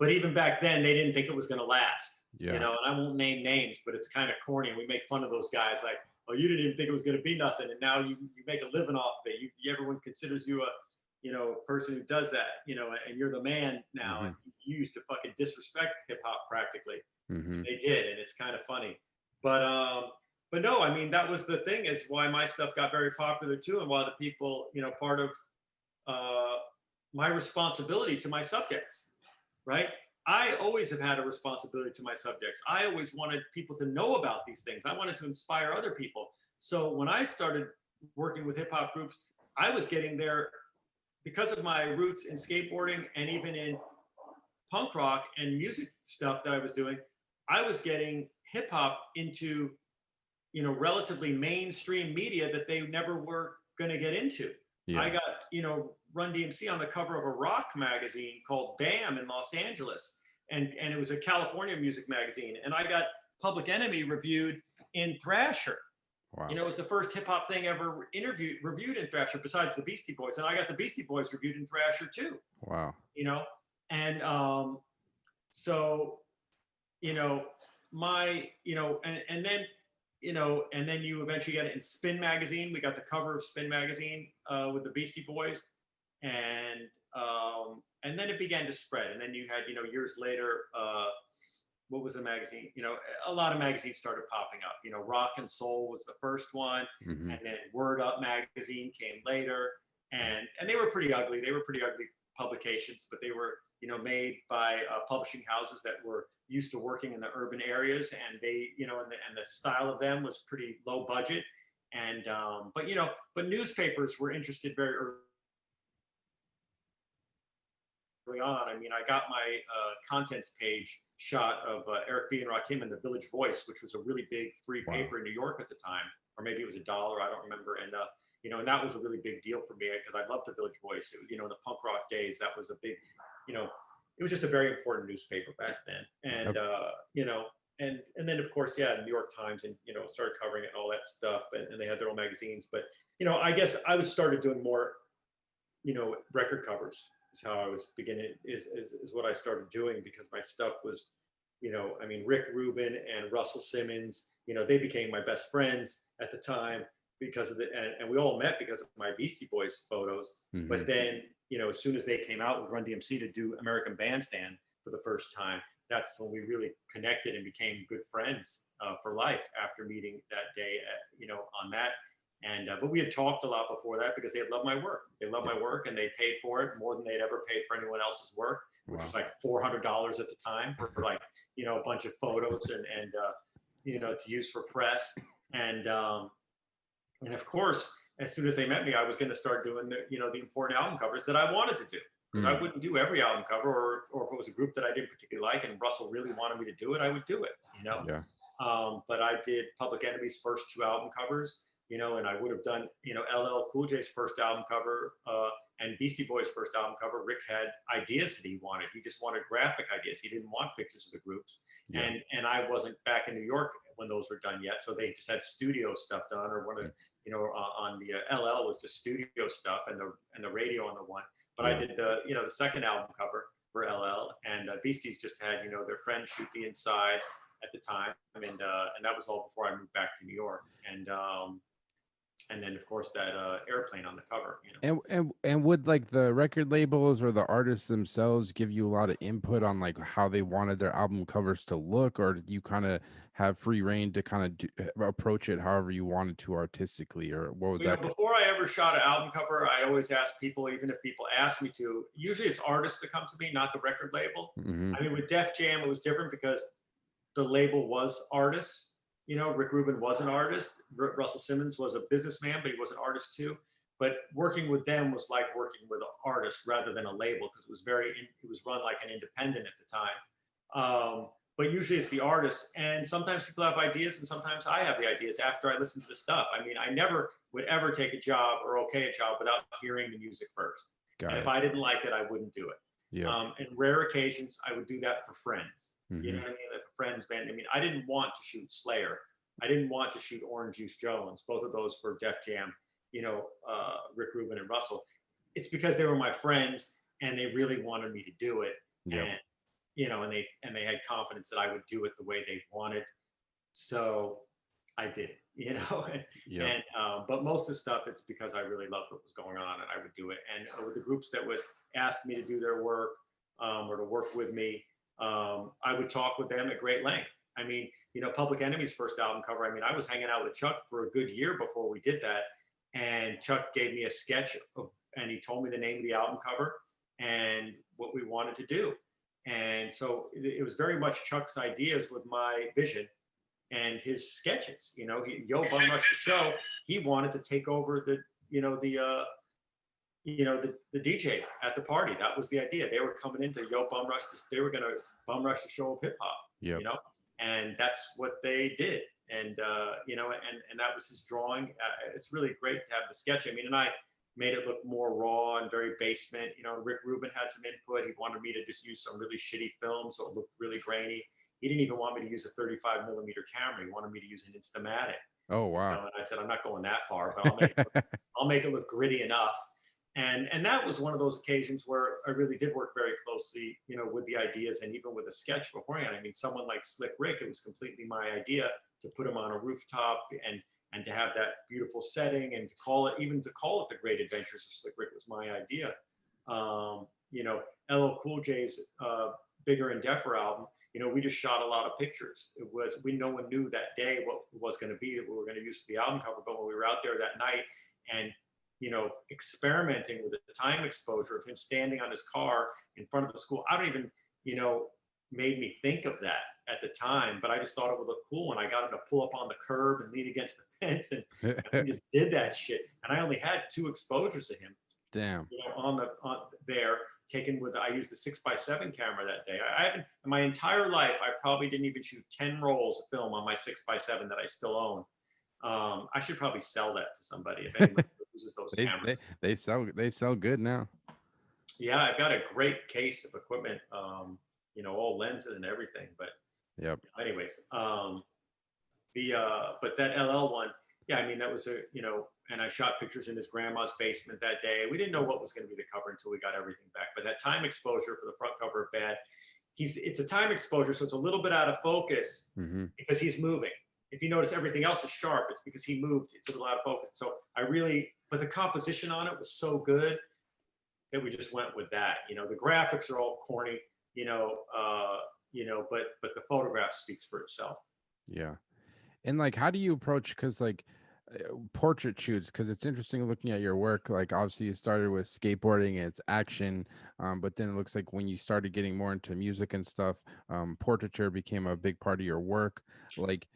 But even back then, they didn't think it was going to last. Yeah. You know, and I won't name names, but it's kind of corny. And we make fun of those guys like, oh, you didn't even think it was going to be nothing. And now you make a living off of it. Everyone considers you a person who does that, and you're the man now. Mm-hmm. And you used to fucking disrespect hip hop practically. Mm-hmm. They did. And it's kind of funny. But no, I mean, that was the thing, is why my stuff got very popular too. And why the people, part of my responsibility to my subjects, right? I always have had a responsibility to my subjects. I always wanted people to know about these things. I wanted to inspire other people. So when I started working with hip hop groups, I was getting there because of my roots in skateboarding and even in punk rock and music stuff that I was doing. I was getting hip hop into, relatively mainstream media that they never were going to get into. Yeah. I got, Run DMC on the cover of a rock magazine called BAM in Los Angeles. And it was a California music magazine. And I got Public Enemy reviewed in Thrasher. Wow. It was the first hip hop thing ever reviewed in Thrasher besides the Beastie Boys. And I got the Beastie Boys reviewed in Thrasher too. Wow. And so, and then you eventually get it in Spin Magazine. We got the cover of Spin Magazine with the Beastie Boys, and then it began to spread. And then you had, years later, what was the magazine? A lot of magazines started popping up. Rock and Soul was the first one, mm-hmm. and then Word Up magazine came later, and they were pretty ugly. They were pretty ugly publications, but they were made by publishing houses that were used to working in the urban areas, and they, and the style of them was pretty low budget. And, but newspapers were interested very early on. I mean, I got my contents page shot of Eric B. and Rakim in the Village Voice, which was a really big free paper in New York at the time, or maybe it was $1, I don't remember. And, and that was a really big deal for me because I loved the Village Voice. It was, in the punk rock days, that was a big, it was just a very important newspaper back then. And, and then of course, New York Times, and, started covering it and all that stuff, and they had their own magazines. But, I guess I started doing more, record covers is how I was beginning, is what I started doing, because my stuff was, Rick Rubin and Russell Simmons, they became my best friends at the time because of and we all met because of my Beastie Boys photos. Mm-hmm. But then, as soon as they came out with Run DMC to do American Bandstand for the first time, that's when we really connected and became good friends for life after meeting that day, on that. And, but we had talked a lot before that because they had loved my work. They loved my work, and they paid for it more than they'd ever paid for anyone else's work, which was like $400 at the time for like, a bunch of photos and to use for press. And of course, as soon as they met me, I was going to start doing the important album covers that I wanted to do, because I wouldn't do every album cover, or if it was a group that I didn't particularly like and Russell really wanted me to do it, I would do it, Yeah. But I did Public Enemy's first 2 album covers, and I would have done, LL Cool J's first album cover and Beastie Boys' first album cover, Rick had ideas that he wanted. He just wanted graphic ideas. He didn't want pictures of the groups. Yeah. And I wasn't back in New York when those were done yet, so they just had studio stuff done, or one of the, on the LL was just studio stuff, and the radio on the one. But I did the the second album cover for LL, and Beasties just had their friends shoot the inside at the time, and that was all before I moved back to New York, and then of course that airplane on the cover. And would like the record labels or the artists themselves give you a lot of input on like how they wanted their album covers to look, or did you kind of have free reign to kind of approach it however you wanted to artistically, or what was Well, that? before I ever shot an album cover, I always ask people, even if people ask me to. Usually, it's artists that come to me, not the record label. Mm-hmm. I mean, with Def Jam, it was different because the label was artists. Rick Rubin was an artist. Russell Simmons was a businessman, but he was an artist too. But working with them was like working with an artist rather than a label, because it was run like an independent at the time. But usually it's the artist, and sometimes people have ideas, and sometimes I have the ideas after I listen to the stuff. I mean, I never would ever take a job or okay a job without hearing the music first. And if I didn't like it, I wouldn't do it. Yeah. In rare occasions, I would do that for friends. Mm-hmm. You know what I mean? Like a friend's band. I mean, I didn't want to shoot Slayer. I didn't want to shoot Orange Juice Jones. Both of those for Def Jam. Rick Rubin and Russell. It's because they were my friends and they really wanted me to do it. Yep. And they had confidence that I would do it the way they wanted. So I did. But most of the stuff, it's because I really loved what was going on and I would do it. And with the groups that would ask me to do their work or to work with me, I would talk with them at great length. I mean, Public Enemy's first album cover, I mean, I was hanging out with Chuck for a good year before we did that. And Chuck gave me a sketch and he told me the name of the album cover and what we wanted to do. And so it was very much Chuck's ideas with my vision and his sketches. Yo Bum Rush the Show, he wanted to take over the DJ at the party. That was the idea. They were coming into Yo Bum Rush. They were going to bum rush the show of hip hop. Yep. And that's what they did. And and that was his drawing. It's really great to have the sketch. I mean, and I made it look more raw and very basement. Rick Rubin had some input. He wanted me to just use some really shitty film, so it looked really grainy. He didn't even want me to use a 35 millimeter camera. He wanted me to use an Instamatic. Oh wow! And I said, I'm not going that far, but I'll make it look gritty enough. And that was one of those occasions where I really did work very closely, with the ideas and even with a sketch beforehand. I mean, someone like Slick Rick, it was completely my idea to put him on a rooftop and to have that beautiful setting and to call it the Great Adventures of Slick Rick was my idea. LL Cool J's Bigger and Deffer album, we just shot a lot of pictures. No one knew that day what it was going to be that we were going to use for the album cover, but when we were out there that night and experimenting with the time exposure of him standing on his car in front of the school. I don't even, made me think of that at the time, but I just thought it would look cool. And I got him to pull up on the curb and lean against the fence, and we just did that shit. And I only had 2 exposures of him. Damn. On there taken with, I used the 6x7 camera that day. I haven't, in my entire life, I probably didn't even shoot 10 rolls of film on my 6x7 that I still own. I should probably sell that to somebody if anyone uses those cameras. They sell good now. Yeah, I've got a great case of equipment, all lenses and everything. But yep. Anyways, but that LL one, yeah, I mean that was and I shot pictures in his grandma's basement that day. We didn't know what was going to be the cover until we got everything back. But that time exposure for the front cover of Bad, it's a time exposure, so it's a little bit out of focus because he's moving. If you notice everything else is sharp, it's because he moved. It's a little out of focus. So but the composition on it was so good that we just went with that. The graphics are all corny, but the photograph speaks for itself. Yeah. And like, how do you approach, cause like portrait shoots, because it's interesting looking at your work. Like obviously you started with skateboarding and it's action, but then it looks like when you started getting more into music and stuff, portraiture became a big part of your work. Like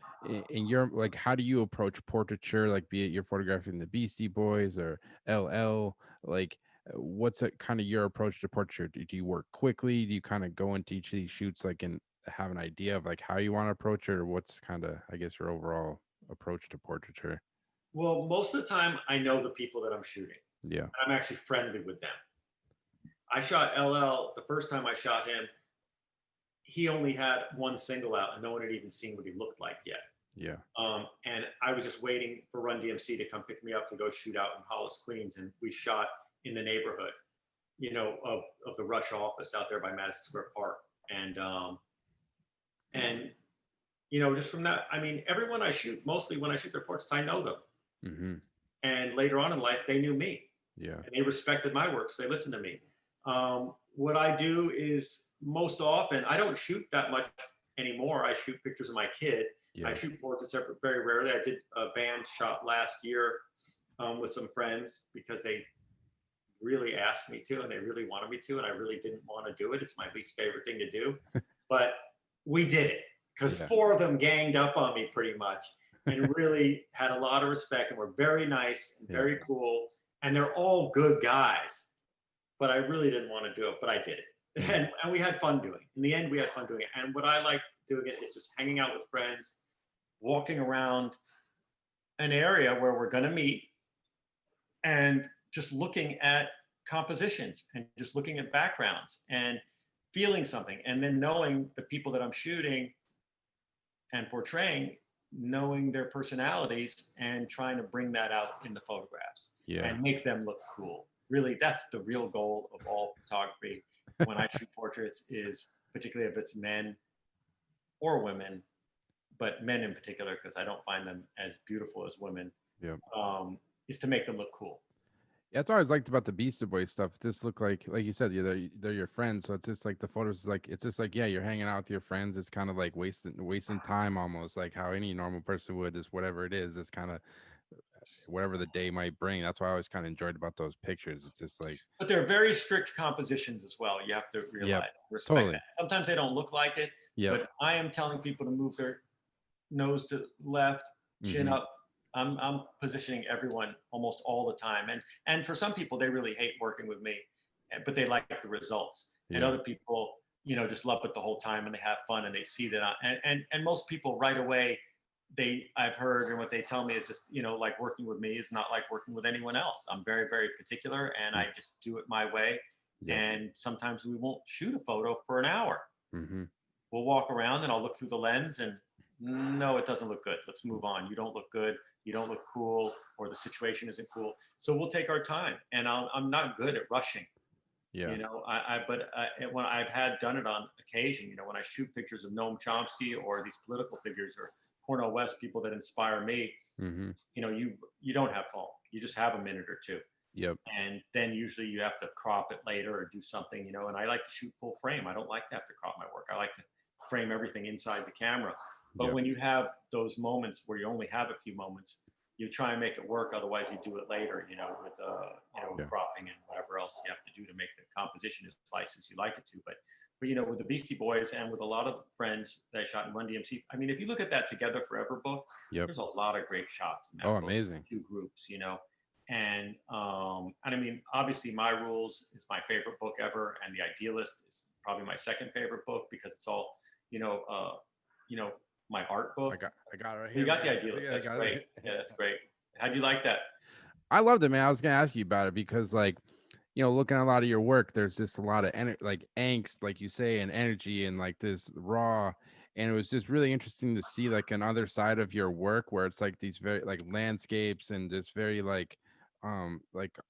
in your, like, how do you approach portraiture? Like, be it you're photographing the Beastie Boys or LL, like what's kind of your approach to portraiture? Do you work quickly? Do you kind of go into each of these shoots like and have an idea of like how you want to approach it, or what's kind of, I guess, your overall approach to portraiture? Well, most of the time I know the people that I'm shooting. Yeah. And I'm actually friendly with them. I shot LL the first time I shot him. He only had one single out, and no one had even seen what he looked like yet. Yeah. And I was just waiting for Run DMC to come pick me up to go shoot out in Hollis, Queens, and we shot in the neighborhood, of the Rush office out there by Madison Square Park, and just from that, I mean, everyone I shoot, mostly when I shoot their portraits, I know them, Mm-hmm. and later on in life, they knew me, Yeah. and they respected my work, so they listened to me. What I do is most often I don't shoot that much anymore. I shoot pictures of my kid. Yeah. I shoot portraits very rarely. I did a band shot last year with some friends because they really asked me to and they really wanted me to, and I really didn't want to do it. It's my least favorite thing to do, but we did it because Yeah. 4 of them ganged up on me pretty much and really had a lot of respect and were very nice and very cool. And they're all good guys, but I really didn't want to do it, but I did it. And we had fun doing it. In the end, we had fun doing it. And what I like doing it is just hanging out with friends, walking around an area where we're going to meet and just looking at compositions and just looking at backgrounds and feeling something. And then knowing the people that I'm shooting and portraying, knowing their personalities and trying to bring that out in the photographs and make them look cool. Really, that's the real goal of all photography when I shoot portraits, is particularly if it's men or women, but men in particular, because I don't find them as beautiful as women, is to make them look cool. Yeah, that's what I always liked about the Beastie Boys stuff. It just look like you said, they're your friends. So it's just like the photos is like, it's just like, yeah, you're hanging out with your friends. It's kind of like wasting time almost, like how any normal person would. Is whatever it is. It's kind of whatever the day might bring. That's why I always kind of enjoyed about those pictures. It's just like, but they're very strict compositions as well. You have to realize, respect that. Sometimes they don't look like it, but I am telling people to move their nose to the left, chin up. I'm positioning everyone almost all the time, and for some people they really hate working with me, but they like the results. And other people, just love it the whole time and they have fun and they see that. And most people right away, I've heard, and what they tell me is just, like working with me is not like working with anyone else. I'm very, very particular and I just do it my way. And sometimes we won't shoot a photo for an hour. We'll walk around and I'll look through the lens and no, it doesn't look good. Let's move on. You don't look good. You don't look cool, or the situation isn't cool. So we'll take our time. And I'm not good at rushing. But when I've done it on occasion, when I shoot pictures of Noam Chomsky or these political figures or Cornel West, people that inspire me, you don't have long. You just have a minute or two. And then usually you have to crop it later or do something, and I like to shoot full frame. I don't like to have to crop my work. I like to frame everything inside the camera. But when you have those moments where you only have a few moments, you try and make it work. Otherwise, you do it later, with cropping and whatever else you have to do to make the composition as nice as you like it to. But with the Beastie Boys and with a lot of friends that I shot in Run DMC, I mean, if you look at that Together Forever book, there's a lot of great shots in that book. Amazing. 2 groups, and I mean, obviously, My Rules is my favorite book ever, and The Idealist is probably my second favorite book because it's all, my art book. I got it right here. You got The Idealist. That's great. Yeah, that's great. How'd you like that? I loved it, man. I was gonna ask you about it because, like, looking at a lot of your work, there's just a lot of like angst, like you say, and energy, and like this raw. And it was just really interesting to see like another side of your work where it's like these very like landscapes and just very like I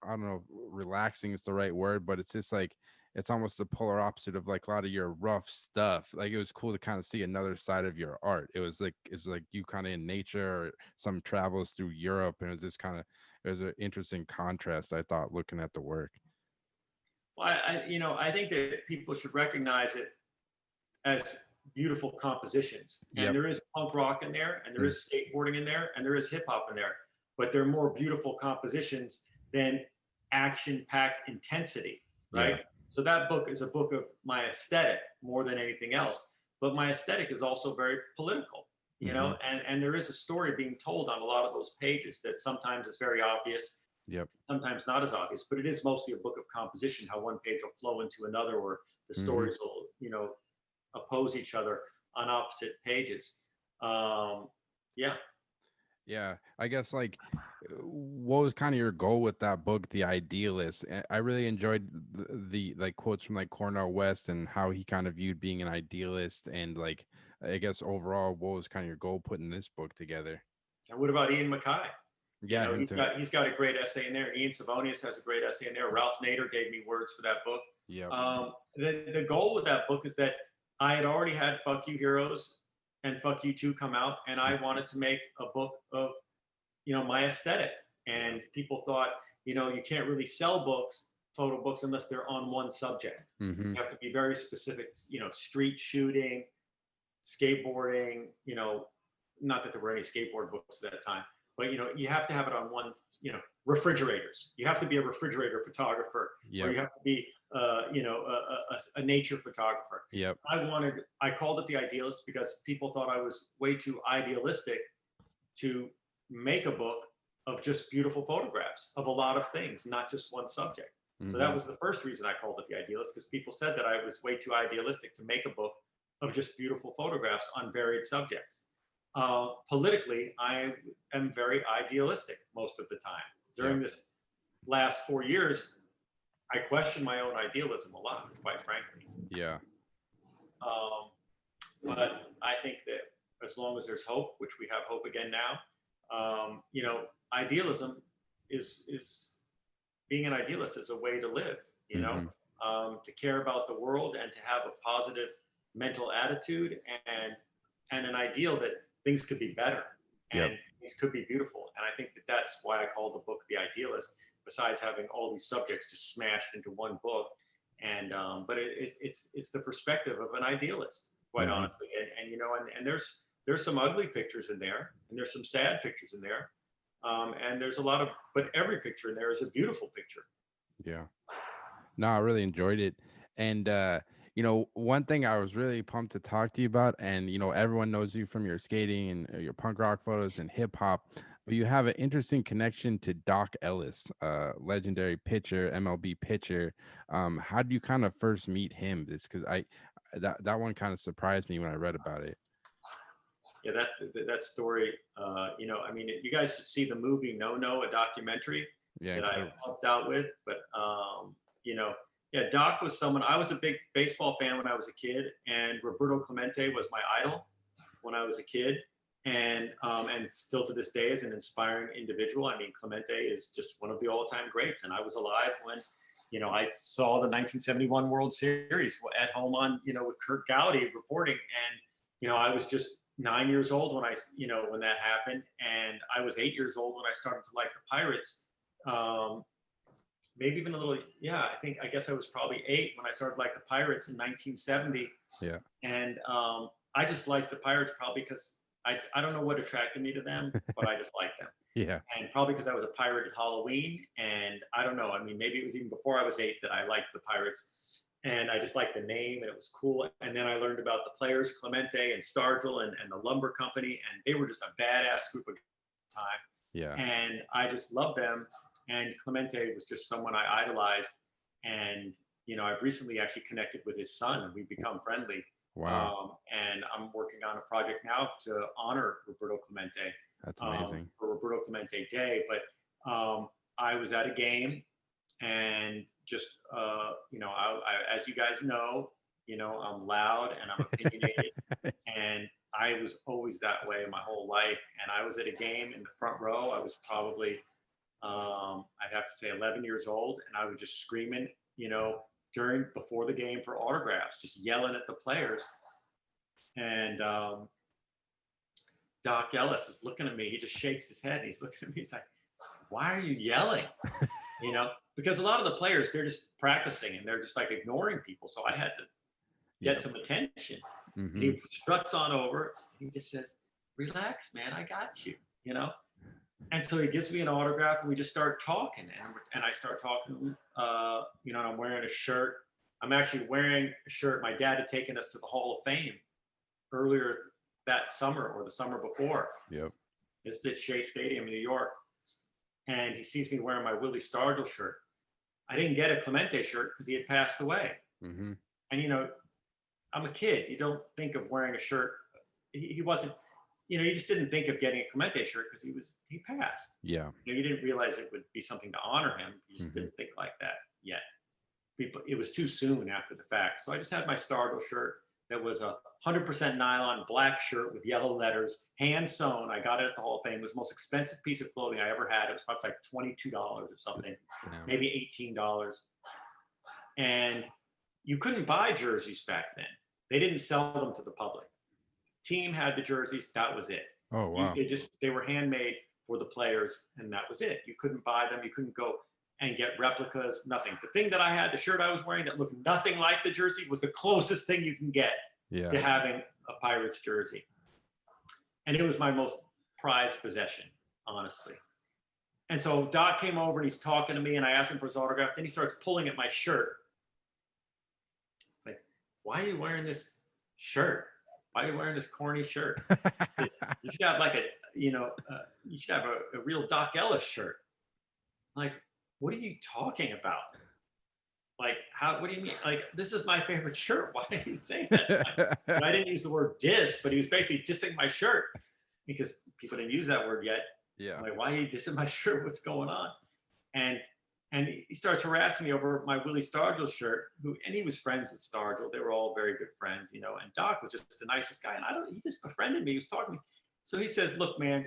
don't know, relaxing is the right word, but it's just like it's almost the polar opposite of like a lot of your rough stuff. Like it was cool to kind of see another side of your art. It's like you kind of in nature or some travels through Europe, and it was just kind of, it was an interesting contrast, I thought, looking at the work. Well, I think that people should recognize it as beautiful compositions. And there is punk rock in there, and there is skateboarding in there, and there is hip hop in there. But they're more beautiful compositions than action-packed intensity, right? So that book is a book of my aesthetic more than anything else. But my aesthetic is also very political, and there is a story being told on a lot of those pages that sometimes is very obvious, sometimes not as obvious, but it is mostly a book of composition, how one page will flow into another, or the stories will, oppose each other on opposite pages. Yeah, I guess like what was kind of your goal with that book, The Idealist? I really enjoyed the like quotes from like Cornell West and how he kind of viewed being an idealist, and like I guess overall, what was kind of your goal putting this book together? And what about Ian Mackay? You Yeah, know, him too. he's got a great essay in there. Ian Savonius has a great essay in there. Ralph Nader gave me words for that book. Yep. The goal with that book is that I had already had Fuck You Heroes and Fuck You 2 come out, and I wanted to make a book of, my aesthetic. And people thought, you can't really sell books, photo books, unless they're on one subject. Mm-hmm. You have to be very specific, street shooting, skateboarding, not that there were any skateboard books at that time, but you have to have it on one, refrigerators. You have to be a refrigerator photographer, or Yep. you have to be, a nature photographer. Yep. I called it The Idealist because people thought I was way too idealistic to make a book of just beautiful photographs of a lot of things, not just one subject. Mm-hmm. So that was the first reason I called it The Idealist, because people said that I was way too idealistic to make a book of just beautiful photographs on varied subjects. Politically, I am very idealistic most of the time. During this last 4 years, I question my own idealism a lot, quite frankly. Yeah. But I think that as long as there's hope, which we have hope again now, idealism is being an idealist is a way to live. To care about the world and to have a positive mental attitude and an ideal that things could be better and things could be beautiful. And I think that that's why I call the book The Idealist, besides having all these subjects just smashed into one book. And but it's the perspective of an idealist, quite honestly. And there's some ugly pictures in there, and there's some sad pictures in there, and there's a lot of, but every picture in there is a beautiful picture. Yeah. No, I really enjoyed it. And one thing I was really pumped to talk to you about, and everyone knows you from your skating and your punk rock photos and hip hop, but you have an interesting connection to Doc Ellis, legendary pitcher, MLB pitcher. How did you kind of first meet him? Because that one kind of surprised me when I read about it. Yeah, that story. You guys should see the movie No No, a documentary that I helped out with. But Doc was someone. I was a big baseball fan when I was a kid, and Roberto Clemente was my idol when I was a kid, and still to this day is an inspiring individual. I mean, Clemente is just one of the all-time greats, and I was alive when I saw the 1971 World Series at home on with Kurt Gowdy reporting, and I was just 9 years old when when that happened, and I was 8 years old when I started to like the Pirates. Maybe even a little, I guess I was probably 8 when I started like the Pirates in 1970. Yeah. And I just liked the Pirates probably because I don't know what attracted me to them, but I just liked them. Yeah. And probably because I was a pirate at Halloween, and I don't know. I mean, maybe it was even before I was 8 that I liked the Pirates. And I just liked the name, and it was cool. And then I learned about the players, Clemente and Stargell and the lumber company, and they were just a badass group of time. Yeah. And I just loved them. And Clemente was just someone I idolized. And, I've recently actually connected with his son, and we've become friendly. Wow. And I'm working on a project now to honor Roberto Clemente. That's amazing. For Roberto Clemente Day. But I was at a game, and just, as you guys know, I'm loud and I'm opinionated. And I was always that way my whole life. And I was at a game in the front row. I was probably, I'd have to say 11 years old. And I was just screaming, before the game for autographs, just yelling at the players. And Doc Ellis is looking at me. He just shakes his head. And he's looking at me. He's like, why are you yelling? Because a lot of the players, they're just practicing and they're just like ignoring people. So I had to get some attention. Mm-hmm. And he struts on over and he just says, relax, man, I got you, And so he gives me an autograph and we just start talking. And I start talking, and I'm wearing a shirt. I'm actually wearing a shirt. My dad had taken us to the Hall of Fame earlier that summer or the summer before. Yep. It's at Shea Stadium in New York. And he sees me wearing my Willie Stargell shirt. I didn't get a Clemente shirt because he had passed away. Mm-hmm. And, I'm a kid. You don't think of wearing a shirt. He wasn't, you just didn't think of getting a Clemente shirt because he passed. Yeah. You didn't realize it would be something to honor him. You just didn't think like that yet. It was too soon after the fact. So I just had my Stargell shirt that was a 100% nylon black shirt with yellow letters, hand sewn. I got it at the Hall of Fame. It was the most expensive piece of clothing I ever had. It was probably like $22 or something, maybe $18. And you couldn't buy jerseys back then. They didn't sell them to the public. Team had the jerseys. That was it. Oh, wow. They were handmade for the players, and that was it. You couldn't buy them. You couldn't go and get replicas, nothing. The thing that I had, the shirt I was wearing that looked nothing like the jersey, was the closest thing you can get to having a Pirates jersey. And it was my most prized possession, honestly. And so Doc came over and he's talking to me, and I asked him for his autograph. Then he starts pulling at my shirt. It's like, why are you wearing this shirt? Why are you wearing this corny shirt? You should have you should have a real Doc Ellis shirt. I'm like, what are you talking about? Like, what do you mean? Like, this is my favorite shirt. Why are you saying that? I didn't use the word diss, but he was basically dissing my shirt because people didn't use that word yet. Yeah. I'm like, why are you dissing my shirt? What's going on? And he starts harassing me over my Willie Stargell shirt, and he was friends with Stargell. They were all very good friends, and Doc was just the nicest guy. And he just befriended me. He was talking to me. So he says, look, man,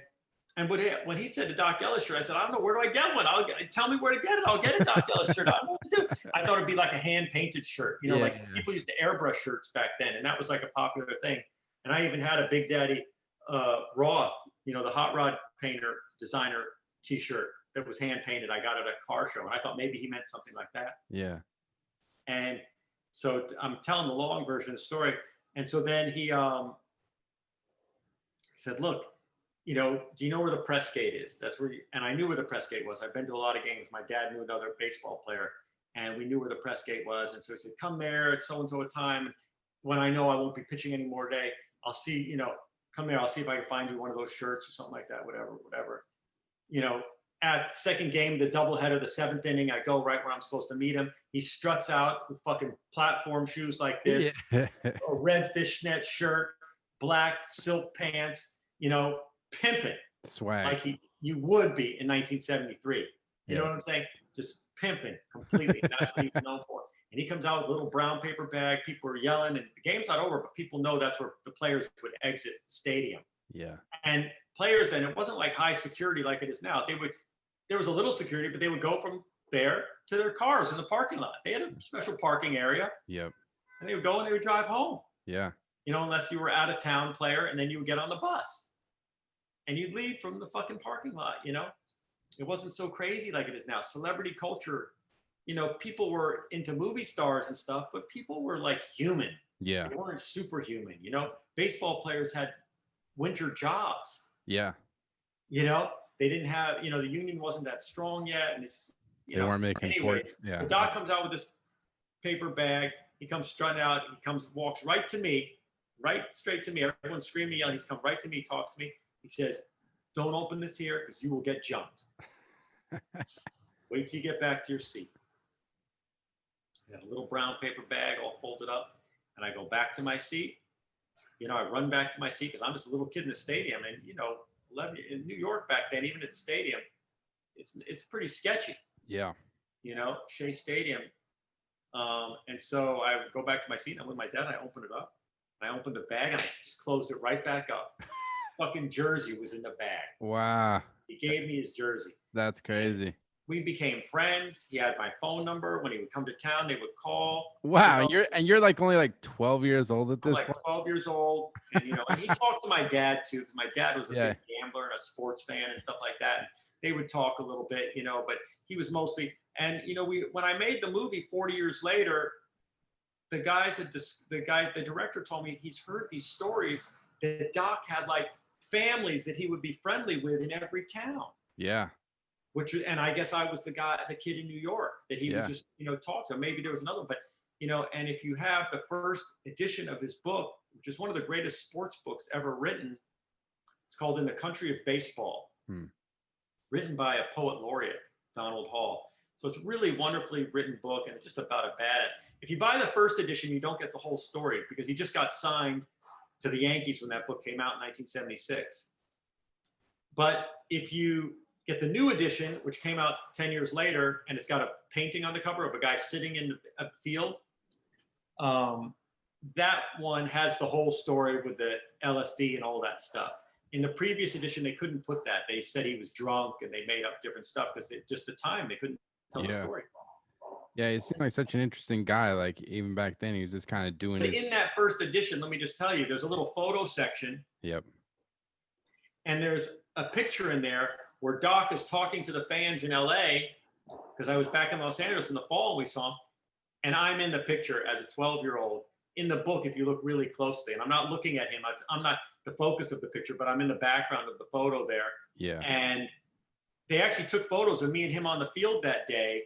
and when he said the Doc Ellis shirt, I said, I don't know, where do I get one? Tell me where to get it. I'll get a Doc Ellis shirt. I don't know what to do. I thought it'd be like a hand-painted shirt. People used to airbrush shirts back then, and that was like a popular thing. And I even had a Big Daddy Roth, the hot rod painter, designer T-shirt that was hand-painted. I got it at a car show, and I thought maybe he meant something like that. Yeah. And so I'm telling the long version of the story. And so then he said, look, do you know where the press gate is? That's where and I knew where the press gate was. I've been to a lot of games. My dad knew another baseball player, and we knew where the press gate was. And so he said, come there at so-and-so a time. When I know I won't be pitching any more today, I'll see, come there. I'll see if I can find you one of those shirts or something like that, whatever. At the second game, the doubleheader, the seventh inning, I go right where I'm supposed to meet him. He struts out with fucking platform shoes like this, a red fishnet shirt, black silk pants, pimping. Swag. Like you would be in 1973. You know what I'm saying? Just pimping completely. That's what he was known for. And he comes out with a little brown paper bag. People are yelling, and the game's not over, but people know that's where the players would exit the stadium. Yeah. And players then, it wasn't like high security like it is now. There was a little security, but they would go from there to their cars in the parking lot. They had a special parking area. Yep. And they would go and they would drive home. Yeah. Unless you were out of town player, and then you would get on the bus. And you'd leave from the fucking parking lot, It wasn't so crazy like it is now. Celebrity culture, people were into movie stars and stuff, but people were like human. Yeah. They weren't superhuman, Baseball players had winter jobs. Yeah. They didn't have, the union wasn't that strong yet. And it's, they weren't making anyways, yeah. The Doc comes out with this paper bag. He comes strutting out. Walks right to me, right straight to me. Everyone's screaming, yelling. He's come right to me, talks to me. He says, don't open this here because you will get jumped. Wait till you get back to your seat. I got a little brown paper bag all folded up, and I go back to my seat. I run back to my seat because I'm just a little kid in the stadium. And, 11 in New York back then, even at the stadium, it's pretty sketchy. Yeah. Shea Stadium. And so I go back to my seat, and I'm with my dad, and I open it up. And I opened the bag, and I just closed it right back up. Fucking jersey was in the bag. Wow. He gave me his jersey. That's crazy. We became friends. He had my phone number. When he would come to town, they would call. Wow. You're like only like 12 years old at this point. 12 years old. And, and he talked to my dad too, because my dad was a big gambler and a sports fan and stuff like that. And they would talk a little bit, but he was mostly, and, when I made the movie 40 years later, the director told me he's heard these stories that Doc had like families that he would be friendly with in every town. Yeah. And I guess I was the kid in New York that he would just, talk to. Maybe there was another one, but, and if you have the first edition of his book, which is one of the greatest sports books ever written, it's called In the Country of Baseball, written by a poet laureate, Donald Hall. So it's a really wonderfully written book, and it's just about a badass. If you buy the first edition, you don't get the whole story because he just got signed to the Yankees when that book came out in 1976. But if you get the new edition, which came out 10 years later, and it's got a painting on the cover of a guy sitting in a field, that one has the whole story with the LSD and all that stuff. In the previous edition, they couldn't put that. They said he was drunk and they made up different stuff because just the time they couldn't tell the story. Yeah, he seemed like such an interesting guy. Like even back then, he was just kind of doing it. In that first edition, let me just tell you, there's a little photo section. Yep. And there's a picture in there where Doc is talking to the fans in LA, because I was back in Los Angeles in the fall and we saw him. And I'm in the picture as a 12-year-old. In the book, if you look really closely, and I'm not looking at him, I'm not the focus of the picture, but I'm in the background of the photo there. Yeah. And they actually took photos of me and him on the field that day.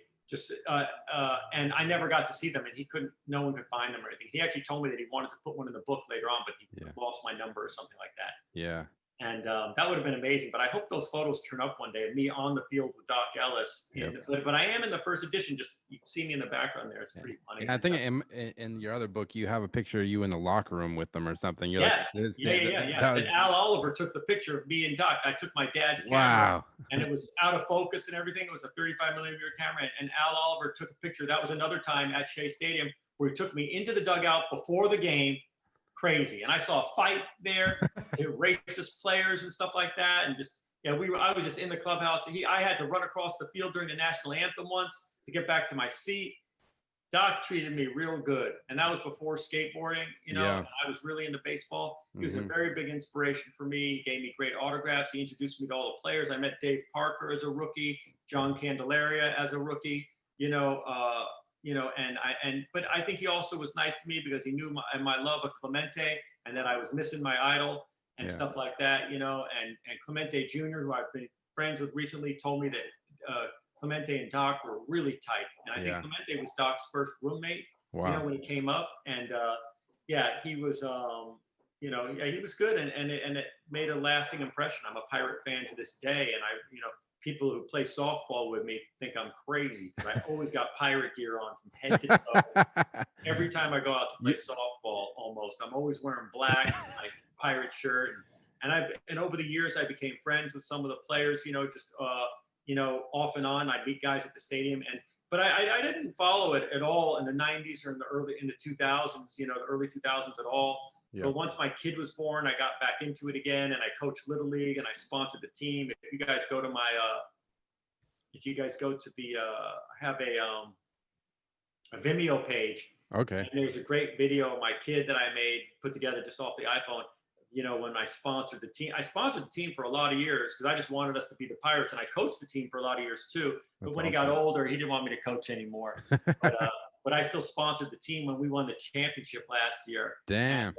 And I never got to see them, and no one could find them or anything. He actually told me that he wanted to put one in the book later on, but he lost my number or something like that. Yeah. And that would have been amazing. But I hope those photos turn up one day of me on the field with Doc Ellis. Yep. But I am in the first edition. Just you can see me in the background there. It's pretty funny. And I think in your other book, you have a picture of you in the locker room with them or something. You're yes. Like, yeah. And Al Oliver took the picture of me and Doc. I took my dad's camera. Wow. And it was out of focus and everything. It was a 35 millimeter camera. And Al Oliver took a picture. That was another time at Shea Stadium where he took me into the dugout before the game. Crazy. And I saw a fight there, racist players and stuff like that. And just, I was just in the clubhouse. I had to run across the field during the national anthem once to get back to my seat. Doc treated me real good. And that was before skateboarding, and I was really into baseball. He was a very big inspiration for me. He gave me great autographs. He introduced me to all the players. I met Dave Parker as a rookie, John Candelaria as a rookie, but I think he also was nice to me because he knew my love of Clemente and that I was missing my idol and stuff like that, and Clemente Jr., who I've been friends with recently, told me that Clemente and Doc were really tight. And I think Clemente was Doc's first roommate, when he came up. And he was, he was good and it made a lasting impression. I'm a Pirate fan to this day. And people who play softball with me think I'm crazy, but I always got Pirate gear on from head to toe. Every time I go out to play softball, almost, I'm always wearing black, my Pirate shirt. And over the years, I became friends with some of the players, off and on. I'd meet guys at the stadium. But I didn't follow it at all in the 90s or in the 2000s, the early 2000s at all. Yep. But once my kid was born, I got back into it again, and I coached Little League, and I sponsored the team. If you guys go to I have a Vimeo page. Okay. And there's a great video of my kid that I made, put together just off the iPhone. When I sponsored the team. I sponsored the team for a lot of years because I just wanted us to be the Pirates, and I coached the team for a lot of years too. But That's when he got older, he didn't want me to coach anymore. But I still sponsored the team when we won the championship last year. Damn.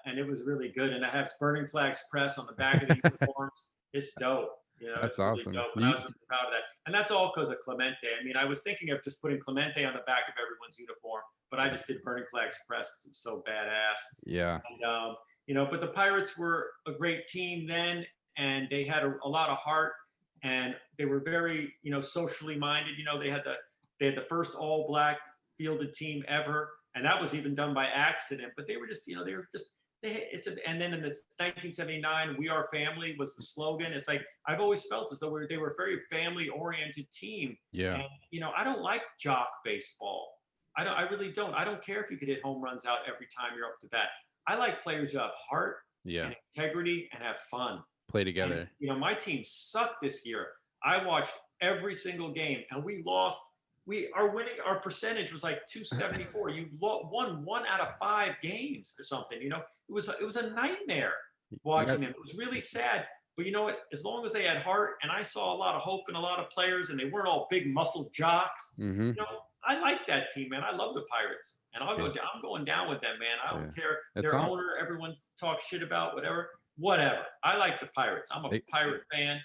And it was really good. And I have Burning Flags Press on the back of the uniforms. It's dope. That's awesome. Really dope. And I was really proud of that. And that's all because of Clemente. I mean, I was thinking of just putting Clemente on the back of everyone's uniform, but I just did Burning Flags Press because it was so badass. Yeah. And, but the Pirates were a great team then, and they had a lot of heart, and they were very, socially minded. They had the first all black fielded team ever, and that was even done by accident. But they were just, and then in this 1979, "We Are Family" was the slogan. It's like I've always felt as though they were a very family-oriented team. Yeah. And I don't like jock baseball. I really don't. I don't care if you could hit home runs out every time you're up to bat. I like players who have heart, and integrity, and have fun. Play together. And, my team sucked this year. I watched every single game, and we lost. Our percentage was like 274. You won 1 out of 5 games or something. It was a nightmare watching them. It was really sad. But you know what? As long as they had heart, and I saw a lot of hope in a lot of players, and they weren't all big muscle jocks. Mm-hmm. I like that team, man. I love the Pirates, and I'll go down. I'm going down with them, man. I don't care. Their owner, everyone talks shit about, whatever. I like the Pirates. I'm a Pirate fan.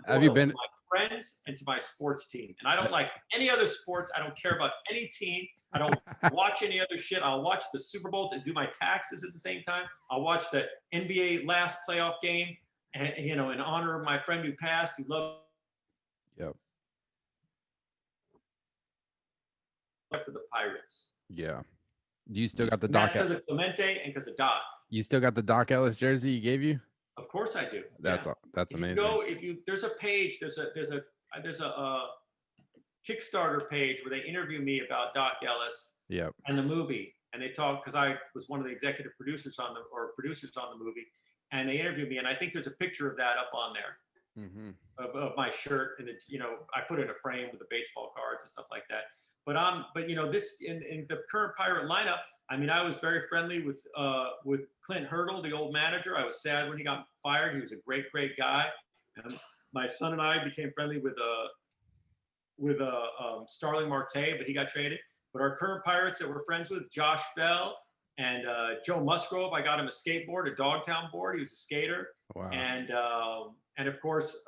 Have you been to my friends and to my sports team? And I don't like any other sports. I don't care about any team. I don't watch any other shit. I'll watch the Super Bowl to do my taxes at the same time. I'll watch the NBA last playoff game, and in honor of my friend who passed, who loved. Yep. For the Pirates. Yeah. Do you still got the Doc? Doc? That's because of Clemente and because of Doc. You still got the Doc Ellis jersey he gave you? Of course I do. That's Yeah. that's If you amazing. go, there's a page, there's a Kickstarter page where they interview me about Doc Ellis Yep. and the movie, and they talk because I was one of the executive producers on the movie, and they interviewed me, and I think there's a picture of that up on there Mm-hmm. of my shirt, and it's, I put it in a frame with the baseball cards and stuff like that. But this in the current Pirate lineup, I mean, I was very friendly with Clint Hurdle, the old manager. I was sad when he got fired. He was a great guy, and my son and I became friendly with Starling Marte, but he got traded. But our current Pirates that we're friends with, Josh Bell and Joe Musgrove, I got him a skateboard, a Dogtown board. He was a skater. Wow. And of course,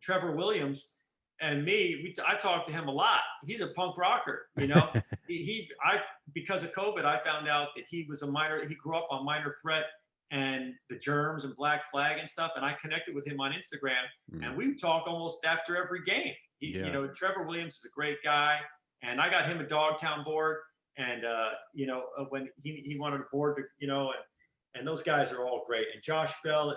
Trevor Williams and me, I talked to him a lot. He's a punk rocker, because of COVID, I found out that he grew up on Minor Threat and the Germs and Black Flag and stuff. And I connected with him on Instagram, and we talk almost after every game. Trevor Williams is a great guy, and I got him a Dogtown board. And when he wanted a board, and those guys are all great. And Josh Bell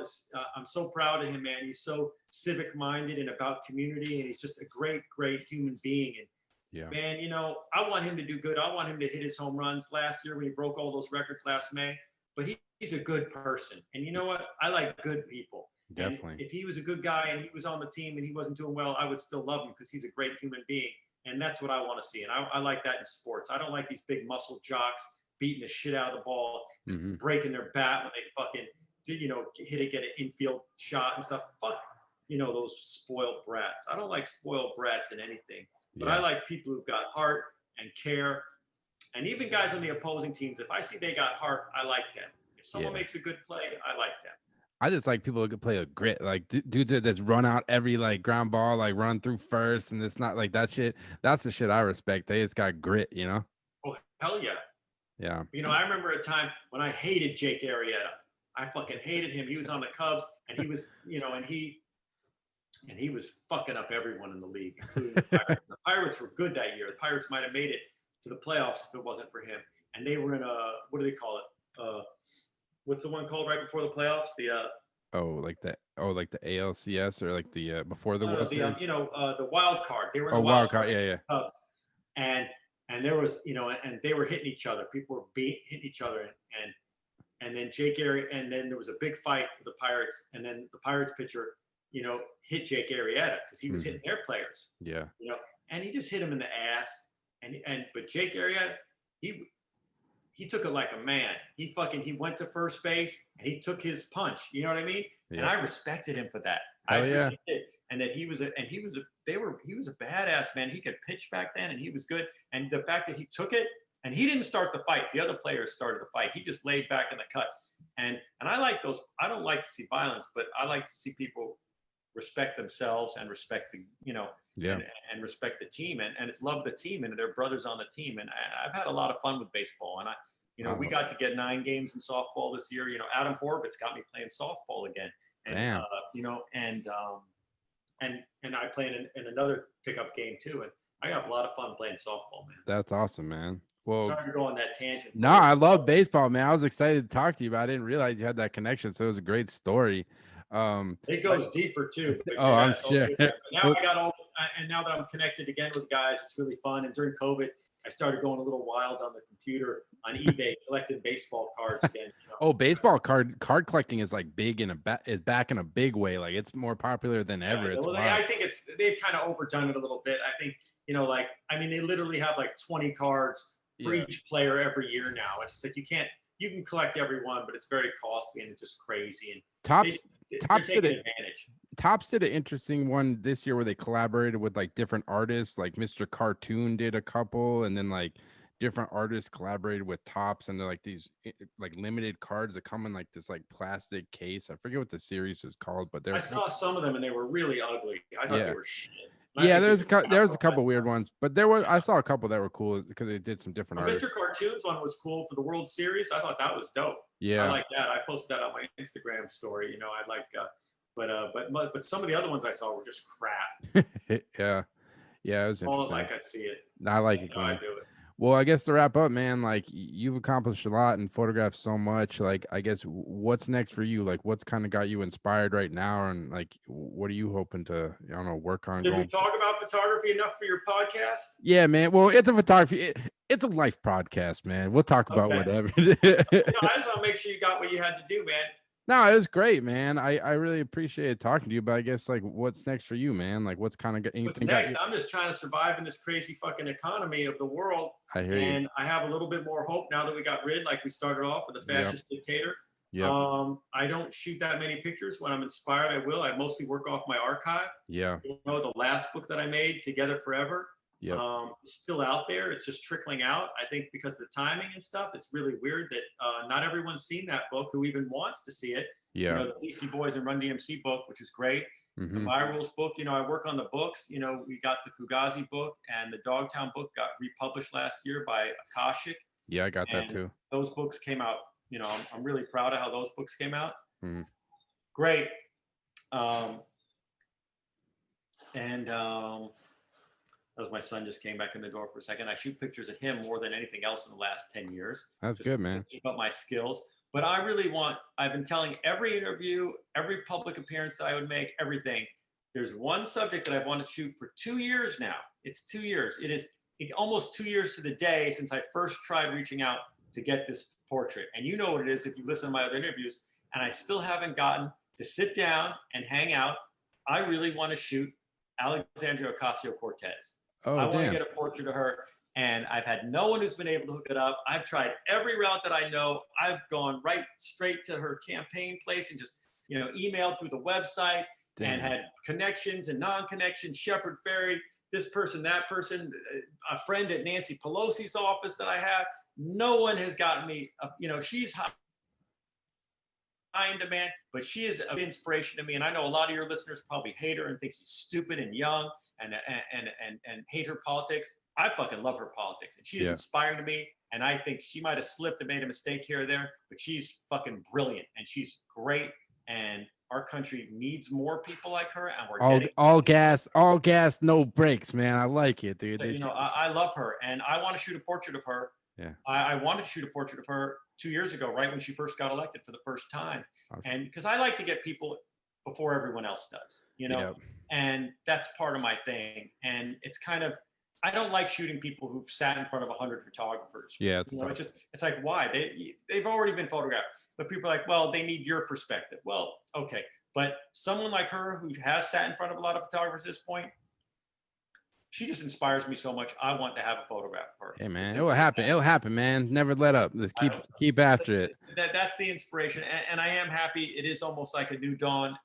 I'm so proud of him, man. He's so civic minded and about community, and he's just a great human being. And yeah, man, I want him to do good. I want him to hit his home runs last year when he broke all those records last May. But he's a good person, and you know what? I like good people. Definitely. And if he was a good guy and he was on the team and he wasn't doing well, I would still love him because he's a great human being. And that's what I want to see. And I like that in sports. I don't like these big muscle jocks beating the shit out of the ball, breaking their bat when they fucking, hit it, get an infield shot and stuff. Fuck, those spoiled brats. I don't like spoiled brats in anything. But I like people who've got heart and care. And even guys on the opposing teams, if I see they got heart, I like them. If someone makes a good play, I like them. I just like people who can play a grit, like dudes that's run out every like ground ball, like run through first, and it's not like that shit. That's the shit I respect. They just got grit, Oh, hell yeah. Yeah. I remember a time when I hated Jake Arrieta. I fucking hated him. He was on the Cubs, and he was, and he was fucking up everyone in the league, including the Pirates. The Pirates were good that year. The Pirates might have made it to the playoffs if it wasn't for him. And they were in what do they call it? What's the one called right before the playoffs? like the ALCS or like the before the World Series? The wild card. They were in the wild card. Yeah. Cubs. And there was, and they were hitting each other. People were hitting each other, and then Jake Arrieta, and then there was a big fight with the Pirates, and then the Pirates pitcher, hit Jake Arrieta because he was hitting their players. Yeah. And he just hit him in the ass, but Jake Arrieta, he took it like a man. He went to first base and he took his punch. You know what I mean? Yeah. And I respected him for that. Hell yeah. Really did. And that he was a badass, man. He could pitch back then, and he was good. And the fact that he took it, and he didn't start the fight. The other players started the fight. He just laid back in the cut. And I like those. I don't like to see violence, but I like to see people respect themselves and respect and respect the team, and it's love the team and their brothers on the team. And I've had a lot of fun with baseball, and we got to get 9 games in softball this year. Adam Horvitz got me playing softball again, and damn. And I play in another pickup game too, and I got a lot of fun playing softball, man. That's awesome, man. Well, sorry to go on that tangent. No, I love baseball, man. I was excited to talk to you, but I didn't realize you had that connection. So it was a great story. It goes deeper too. I'm sure. Now I got and now that I'm connected again with guys, it's really fun. And during COVID, I started going a little wild on the computer on eBay, collecting baseball cards again. Oh, baseball card collecting is like big is back in a big way. Like it's more popular than ever. I think they've kind of overdone it a little bit. I think they literally have like 20 cards for each player every year now. It's just like you can collect every one, but it's very costly and it's just crazy. And Topps did an interesting one this year where they collaborated with like different artists, like Mr. Cartoon did a couple, and then like different artists collaborated with Topps, and they're like these like limited cards that come in like this like plastic case. I forget what the series is called, but I saw some of them and they were really ugly. I thought they were shit. There's a couple weird ones, but I saw a couple that were cool because they did some different art. Mr. Cartoons one was cool for the World Series. I thought that was dope. Yeah, I like that. I posted that on my Instagram story. I like, but some of the other ones I saw were just crap. yeah, it was interesting. Like I see it. I like it. I do it. Well, I guess to wrap up, man, like you've accomplished a lot and photographed so much. Like, I guess what's next for you? Like, what's kind of got you inspired right now, and like, what are you hoping to, I don't know, work on Did we going? talk about photography enough for your podcast? Yeah, man. Well, it's a photography. It's a life podcast, man. We'll talk about Okay. whatever. I just want to make sure you got what you had to do, man. No, it was great, man. I really appreciated talking to you, but I guess like, what's next for you, man? Like, what's kind of What's anything got next? you? I'm just trying to survive in this crazy fucking economy of the world. I hear you. And I have a little bit more hope now that we got rid, like we started off with a Yep. fascist dictator. Yep. I don't shoot that many pictures. When I'm inspired, I will. I mostly work off my archive. Yeah. You know, the last book that I made, Together Forever, Yep. it's still out there. It's just trickling out. I think because of the timing and stuff, it's really weird that not everyone's seen that book who even wants to see it. Yeah. You know, the Beastie Boys and Run DMC book, which is great. The My Rules book, you know, I work on the books. You know, we got the Fugazi book and the Dogtown book got republished last year by Akashic. Yeah, I got that too. Those books came out. You know, I'm really proud of how those books came out. Mhm. Great. That was my son just came back in the door for a second. I shoot pictures of him more than anything else in the last 10 years. That's just good, man. Keep up my skills. But I really want, I've been telling every interview, every public appearance that I would make, everything. There's one subject that I've wanted to shoot for 2 years now. It's 2 years. It is almost 2 years to the day since I first tried reaching out to get this portrait. And you know what it is if you listen to my other interviews. And I still haven't gotten to sit down and hang out. I really want to shoot Alexandria Ocasio-Cortez. Oh, I want to damn. get a portrait of her. And I've had no one who's been able to hook it up. I've tried every route that I know. I've gone right straight to her campaign place and just, you know, emailed through the website. Damn. And had connections and non-connections, Shepard Ferry, this person, that person, a friend at Nancy Pelosi's office that I have. No one has gotten me, you know, she's high in demand, but she is an inspiration to me. And I know a lot of your listeners probably hate her and think she's stupid and young and hate her politics. I fucking love her politics, and she's inspiring to me. And I think she might have slipped and made a mistake here or there, but she's fucking brilliant and she's great. And our country needs more people like her, and we're getting all gas, no brakes, man. I like it, dude. you know, I love her, and I want to shoot a portrait of her. Yeah. I wanted to shoot a portrait of her 2 years ago, right when she first got elected for the first time. Okay. And because I like to get people before everyone else does, you know, and that's part of my thing. And it's kind of, I don't like shooting people who've sat in front of 100 photographers. Yeah, it's, you know, it's like, why? They've already been photographed, but people are like, well, they need your perspective. Well, okay. But someone like her who has sat in front of a lot of photographers at this point, she just inspires me so much. I want to have a photograph of her. Hey, man, it will happen. It'll happen, man. Never let up. Let's keep after it. That's the inspiration. And I am happy. It is almost like a new dawn.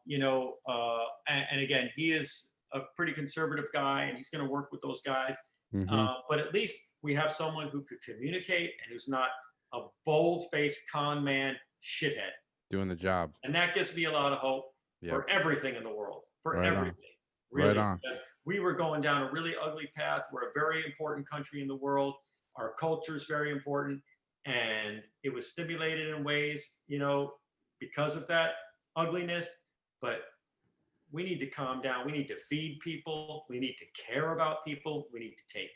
You know, and again, he is a pretty conservative guy and he's going to work with those guys. But at least we have someone who could communicate and who's not a bold-faced con man shithead. Doing the job. And that gives me a lot of hope for everything in the world, for everything. Really, right on. Because we were going down a really ugly path. We're a very important country in the world. Our culture is very important. And it was stimulated in ways, you know, because of that ugliness. But we need to calm down. We need to feed people. We need to care about people. We need to take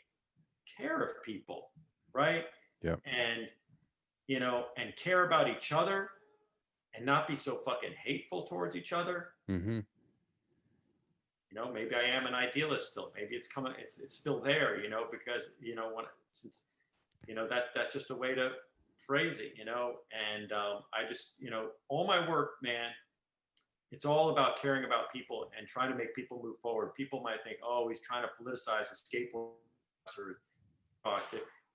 care of people, right? Yeah. And, you know, and care about each other and not be so fucking hateful towards each other. You know, maybe I am an idealist still. Maybe it's coming. It's still there. You know, because you know since you know that's just a way to phrase it. You know, and I just you know all my work, man. It's all about caring about people and trying to make people move forward. People might think, oh, he's trying to politicize a skateboard or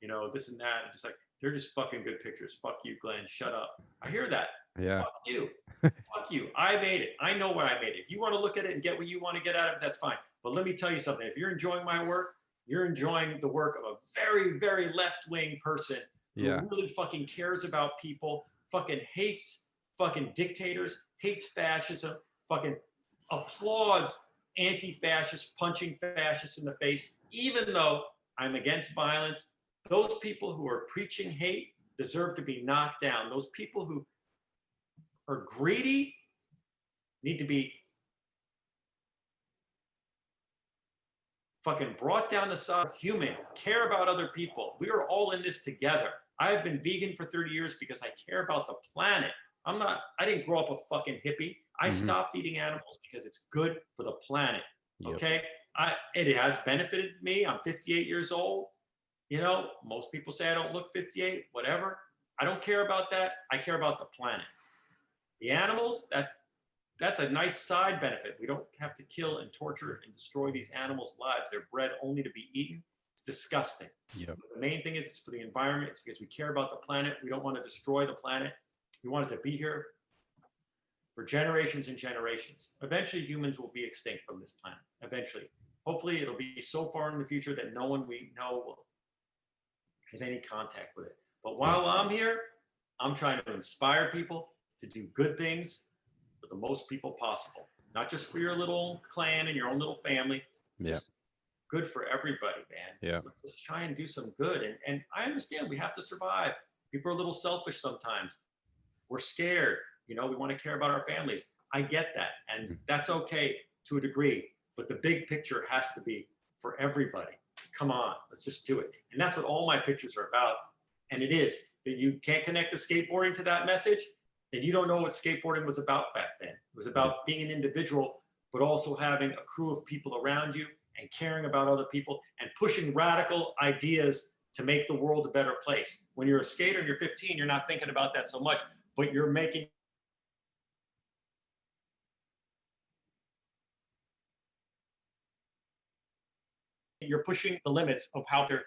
you know this and that. And just like they're just fucking good pictures. Fuck you, Glenn. Shut up. I hear that. Yeah. Fuck you. Fuck you. I made it. I know where I made it. If you want to look at it and get what you want to get out of it, that's fine. But let me tell you something. If you're enjoying my work, you're enjoying the work of a very, very left-wing person who really fucking cares about people, fucking hates fucking dictators, hates fascism, fucking applauds anti-fascists, punching fascists in the face, even though I'm against violence. Those people who are preaching hate deserve to be knocked down. Those people who are greedy need to be fucking brought down the side, human, care about other people. We are all in this together. I have been vegan for 30 years because I care about the planet. I didn't grow up a fucking hippie. I stopped eating animals because it's good for the planet. Okay. It has benefited me. I'm 58 years old. You know, most people say I don't look 58, whatever. I don't care about that. I care about the planet. The animals, that's a nice side benefit. We don't have to kill and torture and destroy these animals' lives. They're bred only to be eaten. It's disgusting. Yep. The main thing is it's for the environment. It's because we care about the planet. We don't want to destroy the planet. We want it to be here for generations and generations. Eventually, humans will be extinct from this planet. Eventually. Hopefully, it'll be so far in the future that no one we know will have any contact with it. But while I'm here, I'm trying to inspire people to do good things for the most people possible. Not just for your little clan and your own little family. Just good for everybody, man. Yeah. Let's try and do some good. And I understand we have to survive. People are a little selfish sometimes. We're scared. You know, we want to care about our families. I get that. And that's okay to a degree. But the big picture has to be for everybody. Come on, let's just do it. And that's what all my pictures are about. And it is. That you can't connect the skateboarding to that message, then you don't know what skateboarding was about back then. It was about being an individual, but also having a crew of people around you and caring about other people and pushing radical ideas to make the world a better place. When you're a skater and you're 15, you're not thinking about that so much, but you're pushing the limits of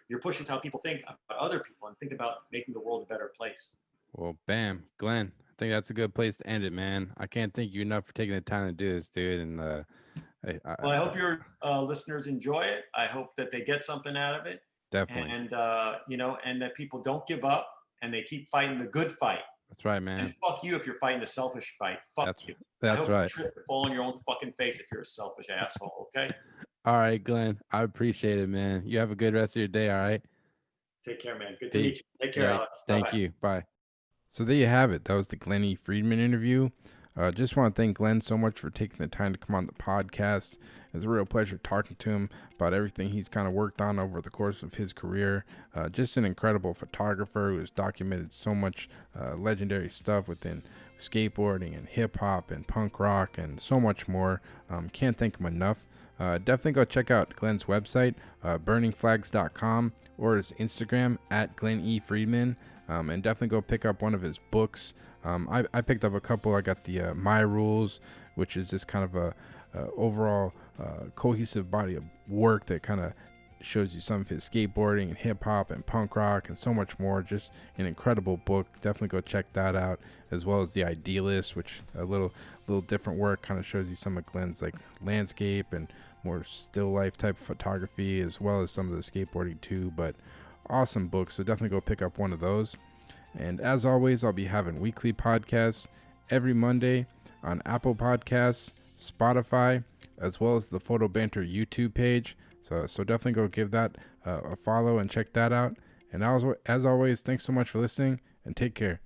you're pushing how people think about other people and think about making the world a better place. Well, bam, Glenn. I think that's a good place to end it, man. I can't thank you enough for taking the time to do this, dude. And I hope your listeners enjoy it. I hope that they get something out of it. Definitely. And and that people don't give up and they keep fighting the good fight. That's right, man. And fuck you if you're fighting the selfish fight. Fuck you. That's right. You trip and fall on your own fucking face if you're a selfish asshole. Okay. All right, Glenn. I appreciate it, man. You have a good rest of your day. All right. Take care, man. Good to meet you. Take care, Alex. Thank you. Bye. So there you have it. That was the Glen E Friedman interview. Just want to thank Glenn so much for taking the time to come on the podcast. It was a real pleasure talking to him about everything he's kind of worked on over the course of his career. Just an incredible photographer who has documented so much legendary stuff within skateboarding and hip hop and punk rock and so much more. Can't thank him enough. Definitely go check out Glenn's website, burningflags.com, or his Instagram at Glen E Friedman. And definitely go pick up one of his books. I picked up a couple. I got the My Rules, which is just kind of a overall cohesive body of work that kind of shows you some of his skateboarding and hip hop and punk rock and so much more. Just an incredible book. Definitely go check that out, as well as the Idealist, which a little different work, kind of shows you some of Glenn's like landscape and more still life type of photography, as well as some of the skateboarding too. But awesome book, so definitely go pick up one of those. And as always, I'll be having weekly podcasts every Monday on Apple Podcasts, Spotify, as well as the Photo Banter YouTube page. So definitely go give that a follow and check that out. And as always, thanks so much for listening, and take care.